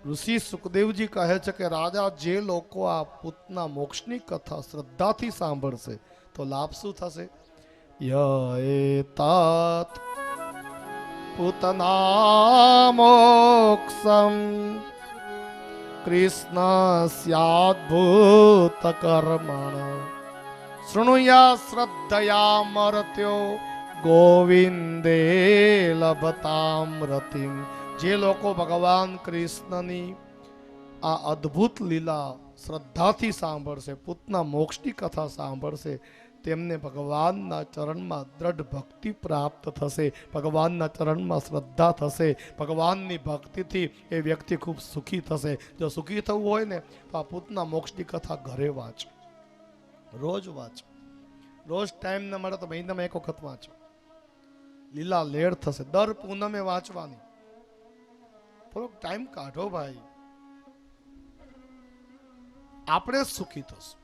ઋષિ સુખદેવજી કહે છે કે રાજા, જે લોકો આ પૂતના મોક્ષની કથા શ્રદ્ધાથી સાંભળશે તો લાભ શું થશે? ય એતાત પૂતના મોક્ષમ કૃષ્ણસ્યાદ્ભુત કર્મણ શૃણુયા શ્રદ્ધયા મર્ત્યો ગોવિંદે લભતામ રતિમ. જે લોકો ભગવાન કૃષ્ણની આ અદ્ભુત લીલા શ્રદ્ધાથી સાંભળશે, પૂતના મોક્ષની કથા સાંભળશે, તેમને ભગવાનના ચરણમાં દ્રઢ ભક્તિ પ્રાપ્ત થશે, ભગવાનના ચરણમાં શ્રદ્ધા થશે, ભગવાનની ભક્તિથી એ વ્યક્તિ ખૂબ સુખી થશે. જો સુખી થવું હોય ને તો આ પૂતના મોક્ષની કથા ઘરે વાંચો, રોજ વાંચો. રોજ ટાઈમ ન મળે તો મહિનામાં એક વખત વાંચો. લીલા લેર થશે. દર પૂનમે વાંચવાની. થોડોક ટાઈમ કાઢો ભાઈ, આપણે સુખી થશું.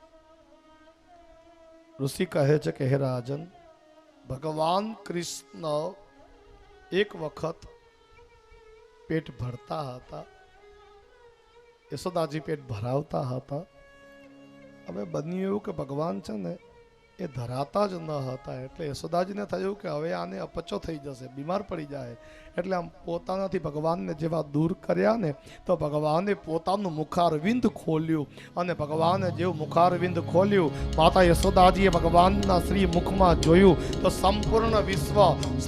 ઋષિ કહે છે કે હે રાજન, ભગવાન કૃષ્ણ એક વખત પેટ ભરતા હતા, યશોદાજી પેટ ભરાવતા હતા. હવે બન્યું એવું કે ભગવાન છે ને એ ધરાતા જ ન હતા, એટલે યશોદાજીને થયું કે હવે આને અપચો થઈ જશે, બીમાર પડી જાય. એટલે આમ પોતાનાથી ભગવાનને જેવા દૂર કર્યા ને તો ભગવાને પોતાનું મુખારવિંદ ખોલ્યું, અને ભગવાને જેવું મુખારવિંદ ખોલ્યું, માતા યશોદાજીએ ભગવાનના શ્રી મુખમાં જોયું તો સંપૂર્ણ વિશ્વ,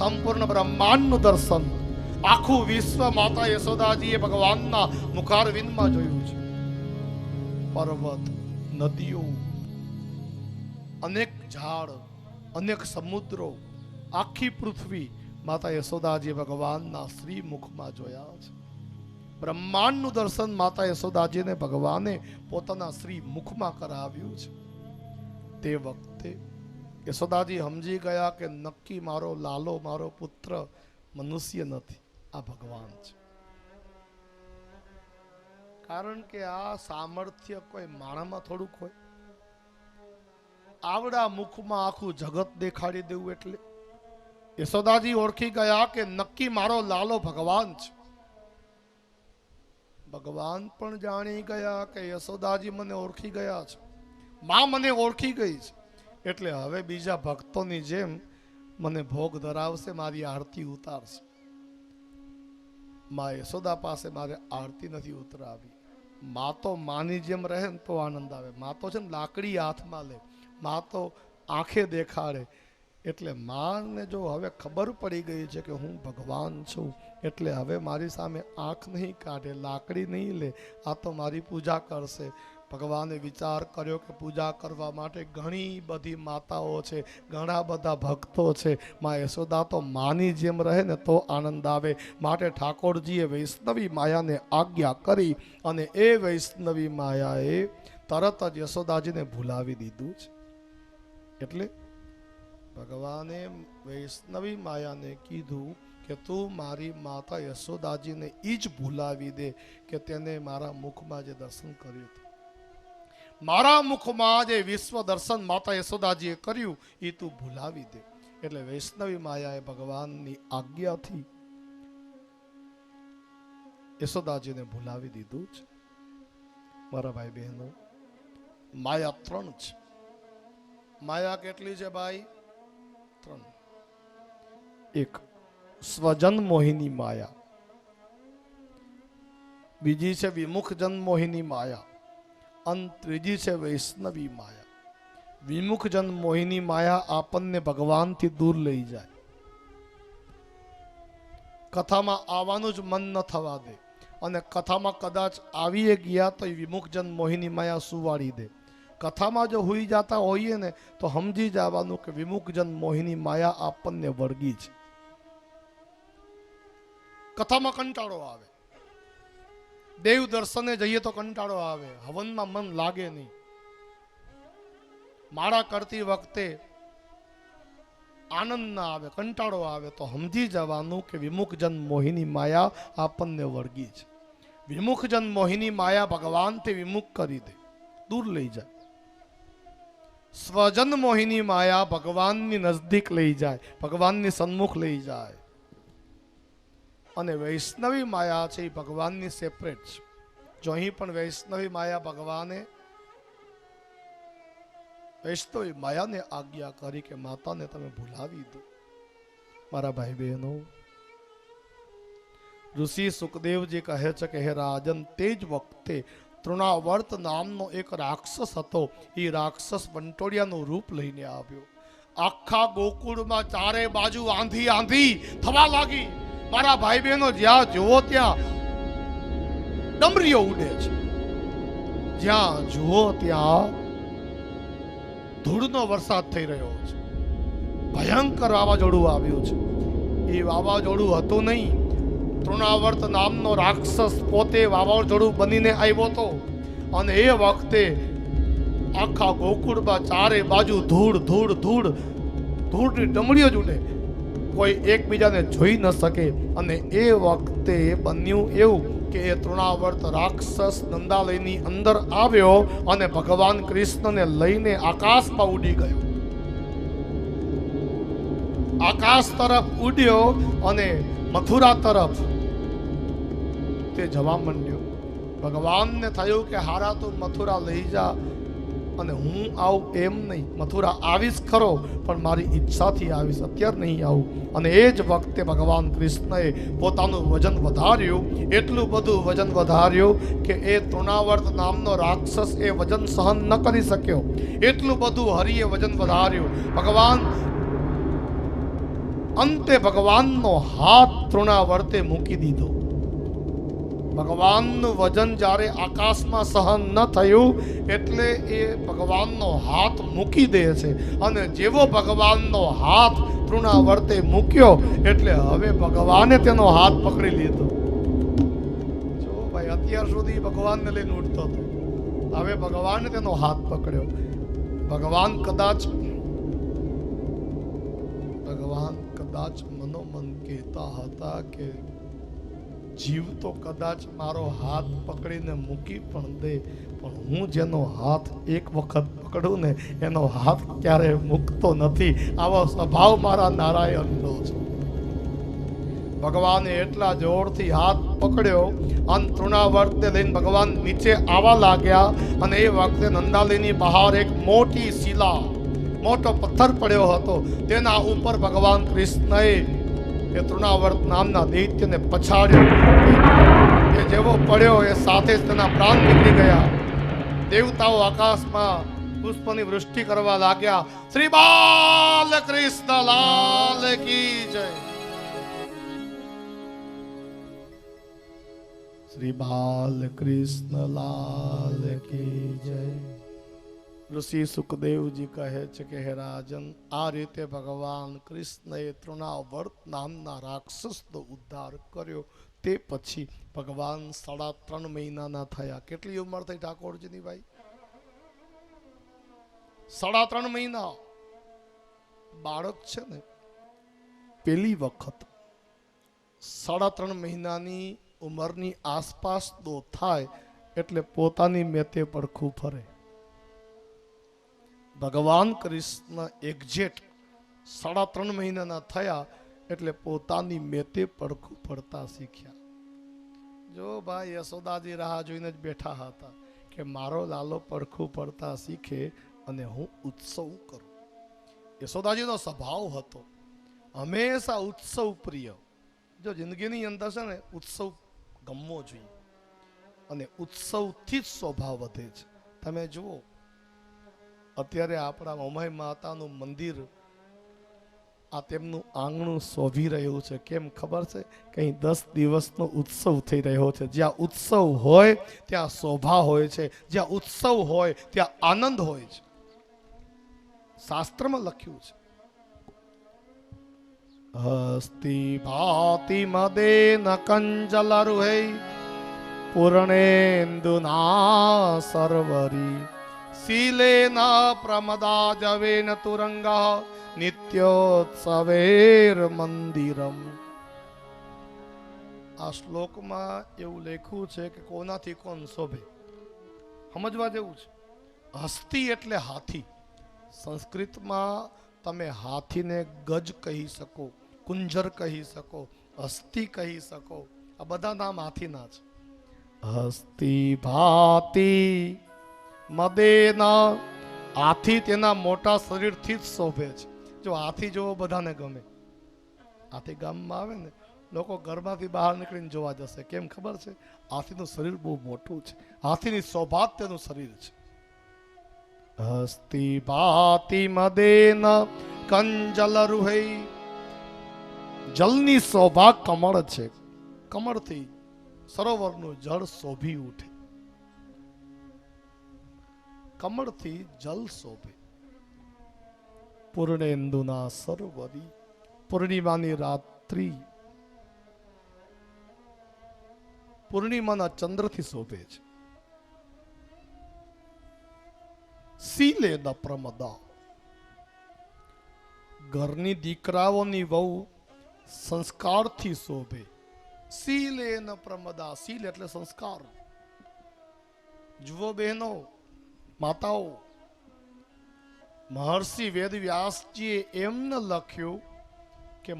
સંપૂર્ણ બ્રહ્માંડનું દર્શન, આખું વિશ્વ માતા યશોદાજીએ ભગવાનના મુખારવિંદમાં જોયું છે. પર્વત, નદીઓ, અનેક ઝાડ, અનેક સમુદ્રો, આખી પૃથ્વી માતા યશોદાજી ભગવાનના શ્રી મુખમાં જોયા છે. બ્રહ્માંડનું દર્શન માતા યશોદાજીને ભગવાને પોતાના શ્રી મુખમાં કરાવ્યું છે. તે વખતે યશોદાજી સમજી ગયા કે નક્કી મારો લાલો, મારો પુત્ર મનુષ્ય નથી, આ ભગવાન છે. કારણ કે આ સામર્થ્ય કોઈ માણામાં થોડુંક હોય. આવડા મુખમાં આખું જગત દેખાડી દેવું, એટલે યશોદાજી ઓળખી ગયા કે નક્કી મારો લાલો ભગવાન છે. ભગવાન પણ જાણી ગયા કે યશોદાજી મને ઓળખી ગયા છે, માં મને ઓળખી ગઈ છે, એટલે હવે બીજા ભક્તોની જેમ મને ભોગ ધરાવશે, મારી આરતી ઉતારશે. માં યશોદા પાસે મારે આરતી નથી ઉતરાવી. માં તો માની જેમ રહે ને તો આનંદ આવે. માં તો છે ને લાકડી હાથમાં લે, માં તો આંખે દેખાડે એટલે માને જો હવે ખબર પડી ગઈ છે કે હું ભગવાન છું, એટલે હવે મારી સામે આંખ નહીં કાઢે, લાકડી નહીં લે, આ તો મારી પૂજા કરશે. ભગવાને વિચાર કર્યો કે પૂજા કરવા માટે ઘણી બધી માતાઓ છે, ઘણા બધા ભક્તો છે, માં યશોદા તો માની જેમ રહે ને તો આનંદ આવે. માટે ઠાકોરજીએ વૈષ્ણવી માયાને આજ્ઞા કરી અને એ વૈષ્ણવી માયાએ તરત જ યશોદાજીને ભૂલાવી દીધું છે. એટલે ભગવાને વૈષ્ણવી માયાને કીધું કે તું મારી માતા યશોદાજીને ઈ જ ભૂલાવી દે કે તેને મારા મુખમાં જે દર્શન કર્યું હતું, મારા મુખમાં જે વિશ્વ દર્શન માતા યશોદાજીએ કર્યું એ તું ભૂલાવી દે. એટલે વૈષ્ણવી માયાએ ભગવાનની આજ્ઞાથી યશોદાજીને ભૂલાવી દીધું છે. મારા ભાઈ બહેનો, માયા ત્રણ છે. માયા કેટલી છે ભાઈ? ત્રણ. એક સ્વજન મોહિની માયા, બીજી છે વિમુખ જન મોહિની માયા, અને ત્રીજી છે વૈષ્ણવી માયા. વિમુખ જન મોહિની માયા આપણને ભગવાનથી દૂર લઈ જાય, કથામાં આવવાનું જ મન ન થવા દે, અને કથામાં કદાચ આવીએ ગયા તો વિમુખ જન મોહિની માયા સુવાડી દે. કથામાં જો હુઈ જતા હોઈએ ને તો સમજી જવાનું કે વિમુખ જન મોહિની માયા આપણને વળગી છે. કથામાં કંટાળો આવે, દેવ દર્શને જઈએ તો કંટાળો આવે, હવનમાં મન લાગે નહીં, માળા કરતી વખતે આનંદ ના આવે, કંટાળો આવે, તો સમજી જવાનું કે વિમુખ જન મોહિની માયા આપણને વળગી છે. વિમુખ જન મોહિની માયા ભગવાનથી વિમુખ કરી દે, દૂર લઈ જાય. સ્વજન મોહિની માયા ભગવાનની નજદીક લઈ જાય, ભગવાનની સન્મુખ લઈ જાય. અને વૈષ્ણવી માયા છે એ ભગવાનની સેપરેટ છે. જો અહીં પણ વૈષ્ણવી માયા ભગવાને વૈષ્ણવી માયાને આજ્ઞા કરી કે માતાને તમે ભૂલાવી દો. મારા ભાઈ બહેનો, ઋષિ સુખદેવજી કહે છે કે હે રાજન, તે જ વખતે તૃણાવર્ત નામનો એક રાક્ષસ હતો. એ રાક્ષસ વંટોળિયાનું રૂપ લઈને આવ્યો. આખા ગોકુળમાં ચારે બાજુ આંધી આંધી થવા લાગી. મારા ભાઈ બહેનો, જ્યાં જુઓ ત્યાં ડમરીઓ ઉડે છે, જ્યાં જુઓ ત્યાં ધૂળનો વરસાદ થઈ રહ્યો છે. ભયંકર વાવાઝોડું આવ્યું છે. એ વાવાઝોડું હતું નહીં, તૃણાવર્ત નામનો રાક્ષસ પોતે વાવાઝોડું બનીને આવ્યો હતો. અને એ વખતે આખા ગોકુળમાં ચારે બાજુ ધૂળ ધૂળ ધૂળ ધૂળની ડમરીઓ જ ઉડે, કોઈ એકબીજાને જોઈ ન શકે. અને એ વખતે બન્યું એવું કે એ તૃણાવર્ત રાક્ષસ નંદાલયની અંદર આવ્યો અને ભગવાન કૃષ્ણને લઈને આકાશમાં ઉડી ગયો. આકાશ તરફ ઉડ્યો અને મથુરા તરફ તે જવા માંડ્યો. ભગવાનને થયું કે હારા તું મથુરા લઈ જા, અને હું આવું એમ નહીં, મથુરા આવીશ ખરો પણ મારી ઈચ્છાથી આવીશ, અત્યારે નહીં આવું. અને એ જ વખતે ભગવાન કૃષ્ણએ પોતાનું વજન વધાર્યું, એટલું બધું વજન વધાર્યું કે એ તૃણાવર્ત નામનો રાક્ષસ એ વજન સહન ન કરી શક્યો. એટલું બધું હરિએ વજન વધાર્યું. ભગવાન અંતે ભગવાનનો હાથ તૃણાવર્તે મૂકી દીધો. ભગવાનનું વજન જ્યારે આકાશમાં સહન ન થયું એટલે એ ભગવાનનો હાથ મૂકી દે છે. અને જેવો ભગવાનનો હાથ તૃણાવર્તે મૂક્યો એટલે હવે ભગવાને તેનો હાથ પકડી લીધો. જો ભાઈ, અત્યાર સુધી ભગવાનને લઈને ઉઠતો હતો, હવે ભગવાને તેનો હાથ પકડ્યો. ભગવાન કદાચ મનોમન કહેતા હતા કે જીવ તો કદાચ મારો હાથ પકડીને મૂકી પણ દે, પણ હું જેનો હાથ એક વખત પકડું ને એનો હાથ ક્યારે મૂકતો નથી. આવો સ્વભાવ મારા નારાયણનો છે. ભગવાને એટલા જોરથી હાથ પકડ્યો અને તૃણાવર્તને લઈને ભગવાન નીચે આવવા લાગ્યા. અને એ વખતે નંદાલયની બહાર એક મોટી શિલા, મોટો પથ્થર પડ્યો હતો. તેના ઉપર ભગવાન કૃષ્ણએ એ તૃણાવર્ત નામના દૈત્યને પછાડ્યો. એ જેવો પડ્યો એ સાથે જ તેના પ્રાણ નીકળી ગયા. દેવતાઓ આકાશમાં પુષ્પની વૃષ્ટિ કરવા લાગ્યા. શ્રી બાલકૃષ્ણ લાલ કી જય. શ્રી બાલકૃષ્ણ લાલ કી જય. ઋષિ સુખદેવજી કહે છે કે હે રાજન, આ રીતે ભગવાન કૃષ્ણએ તૃણાવર્ત નામના રાક્ષસનો ઉદ્ધાર કર્યો. તે પછી ભગવાન 3.5 મહિનાના થયા. કેટલી ઉંમર થઈ ઠાકોરજીની ભાઈ? 3.5 મહિના. બાળક છે ને, પેલી વખત 3.5 મહિનાની ઉંમરની આસપાસ દો થાય એટલે પોતાની મેતે પડખું ફરે. ભગવાન કૃષ્ણ એક્ઝેક્ટ 3.5 મહિનાના થયા એટલે પોતાની મેતે પડખું ફરતા શીખ્યા. જો ભાઈ યશોદાજી રાહ જોઈને જ બેઠા હતા કે મારો લાલો પડખું ફરતા શીખે અને હું ઉત્સવ કરું. યશોદાજીનો સ્વભાવ હતો હંમેશા ઉત્સવ પ્રિય. જો જિંદગીની અંદર છે ને, ઉત્સવ ગમવો જોઈએ અને ઉત્સવથી જ સ્વભાવ વધે છે. તમે જુઓ અત્યારે આપણા ઉમાઈ માતાનું મંદિર, આ તેમનું આંગણું શોભી રહ્યું છે. કેમ ખબર છે? કે અહીં 10 દિવસનો ઉત્સવ થઈ રહ્યો છે. જ્યાં ઉત્સવ હોય ત્યાં શોભા હોય છે. જ્યાં ઉત્સવ હોય ત્યાં આનંદ હોય છે. શાસ્ત્રમાં લખ્યું છે, હસ્તિ ભાતિ મદેન કંજલરુહૈ પૂર્ણેન્દુના સર્વરી શીલેન પ્રમદા જવેન તુરંગા નિત્યોત્સવેર મંદિરમ. આ શ્લોકમાં એવું લખ્યું છે કે કોનાથી કોણ શોભે. સમજવા જેવું છે. હસ્તી એટલે હાથી. સંસ્કૃતમાં તમે હાથીને ગજ કહી શકો, કુંજર કહી શકો, હસ્તી કહી શકો. આ બધા નામ હાથીના છે. હસ્તી ભાતી મદેના. હાથી તેના મોટા શરીરથી જ શોભે છે. જો હાથી જોવો બધાને ગમે. હાથી ગામમાં આવે ને, લોકો ઘરમાંથી બહાર નીકળીને જોવા જશે. કેમ ખબર છે? હાથીનું શરીર બહુ મોટું છે. હાથીની શોભા તેનું શરીર છે. હસ્તી ભાતી મદેન કંજલરુહૈ. જલની શોભા કમળ છે. કમળથી સરોવરનું જળ શોભી ઉઠે. કમળથી જલ શોભે. પૂર્ણેન્દુના સરોવરી. પૂર્ણિમાની રાત્રિ પૂર્ણિમાના ચંદ્રથી શોભે છે. શીલે ન પ્રમદા. ઘરની દીકરાઓની વહુ સંસ્કારથી શોભે. શીલે ન પ્રમદા. શીલ એટલે સંસ્કાર. જુઓ બહેનો, માતાઓ, મહર્ષિ વેદવ્યાસજીએ એમ ન લખ્યું કે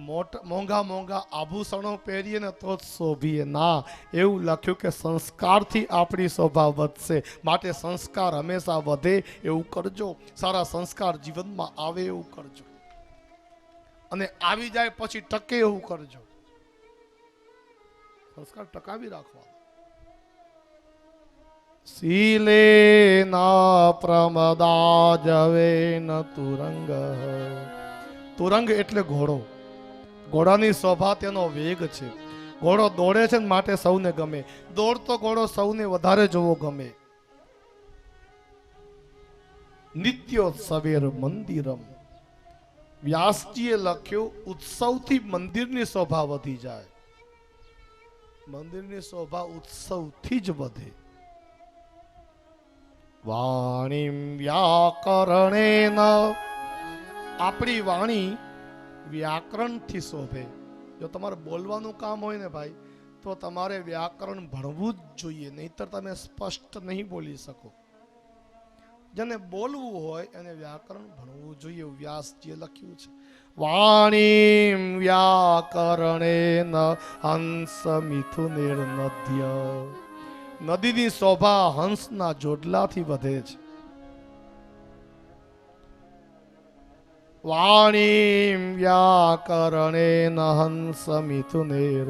મોંઘા મોંઘા આભૂષણો પહેરીએ ને તો જ શોભીએ. ના, એવું લખ્યું કે સંસ્કારથી આપણી શોભા વધશે. માટે સંસ્કાર હંમેશા વધે એવું કરજો. સારા સંસ્કાર જીવનમાં આવે એવું કરજો. અને આવી જાય પછી ટકે એવું કરજો. સંસ્કાર ટકાવી રાખવા. શીલે ના પ્રમદા જવે ન તુરંગ. તુરંગ એટલે ઘોડો. ઘોડાની શોભા તેનો વેગ છે. ઘોડો દોડે છે ને માટે સૌને ગમે. દોડતો ઘોડો સૌને વધારે જોવો ગમે. નિત્યોત્સવેર મંદિરમ. વ્યાસજીએ લખ્યું ઉત્સવથી મંદિરની શોભા વધી જાય. મંદિરની શોભા ઉત્સવથી જ વધે. વાણીમ વ્યાકરણેન. આપણી વાણી વ્યાકરણથી શોભે. જો તમારે બોલવાનું કામ હોય ને ભાઈ, તો તમારે વ્યાકરણ ભણવું જ જોઈએ. નહીતર તમે સ્પષ્ટ નહીં બોલી શકો. જેને બોલવું હોય એને વ્યાકરણ ભણવું જોઈએ. વ્યાસજીએ લખ્યું છે, વાણીમ વ્યાકરણેન હંસ મિથુનેર નદ્ય. નદીની શોભા હંસના જોડલાથી વધે છે. વાણીમ વ્યાકરણેન હંસ મિથુનેર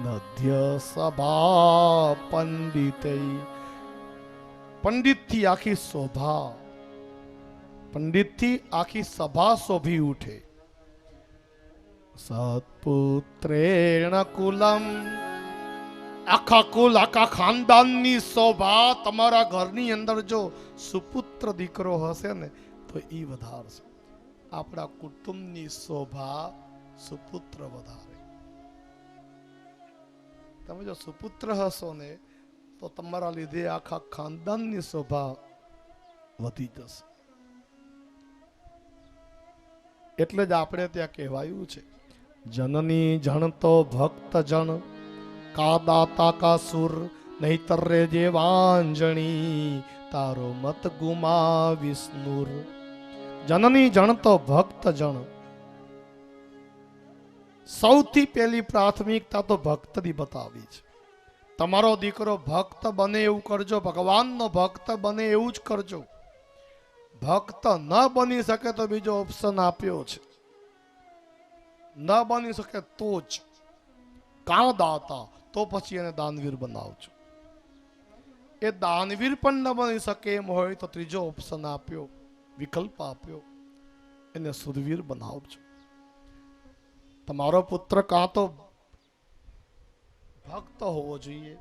નદ્ય સભા પંડિતૈ. પંડિતથી આખી શોભા પંડિતથી આખી સભા શોભી ઉઠે. સત્પુત્રેણ કુલમ, આખા કુલ આખા ખાનદાનની શોભા તમારા ઘરની અંદર જો સુપુત્ર દીકરો હશે ને તો ઈ વધારશે. આપણા કુટુંબની શોભા સુપુત્ર વધારે. તમે જો સુપુત્ર હશો ને તો તમારા લીધે આખા ખાનદાનની શોભા વધી જશે. એટલે જ આપણે ત્યાં કહેવાયું છે, જનની જણ તો ભક્ત જણ, કા દાતા કા સુર, નહીતર રે જે વાંજણી, તારો મત ગુમા વિષ્ણુર. જનની જણ તો ભક્ત જણ. સૌથી પહેલી પ્રાથમિકતા તો ભક્તની બતાવી છે. તમારો દીકરો ભક્ત બને એવું કરજો, ભગવાનનો ભક્ત બને એવું જ કરજો. ભક્ત ન બની શકે તો બીજો ઓપ્શન આપ્યો છે. ન બની શકે તો જ કાં દાતા, તો પછી એને દાનવીર બનાવજો. એ દાનવીર પણ ન બની શકે એમ હોય તો ત્રીજો ઓપ્શન આપ્યો, વિકલ્પ આપ્યો, એને સુરવીર બનાવજો. તમારો પુત્ર કાં તો ભક્ત હોવો જોઈએ,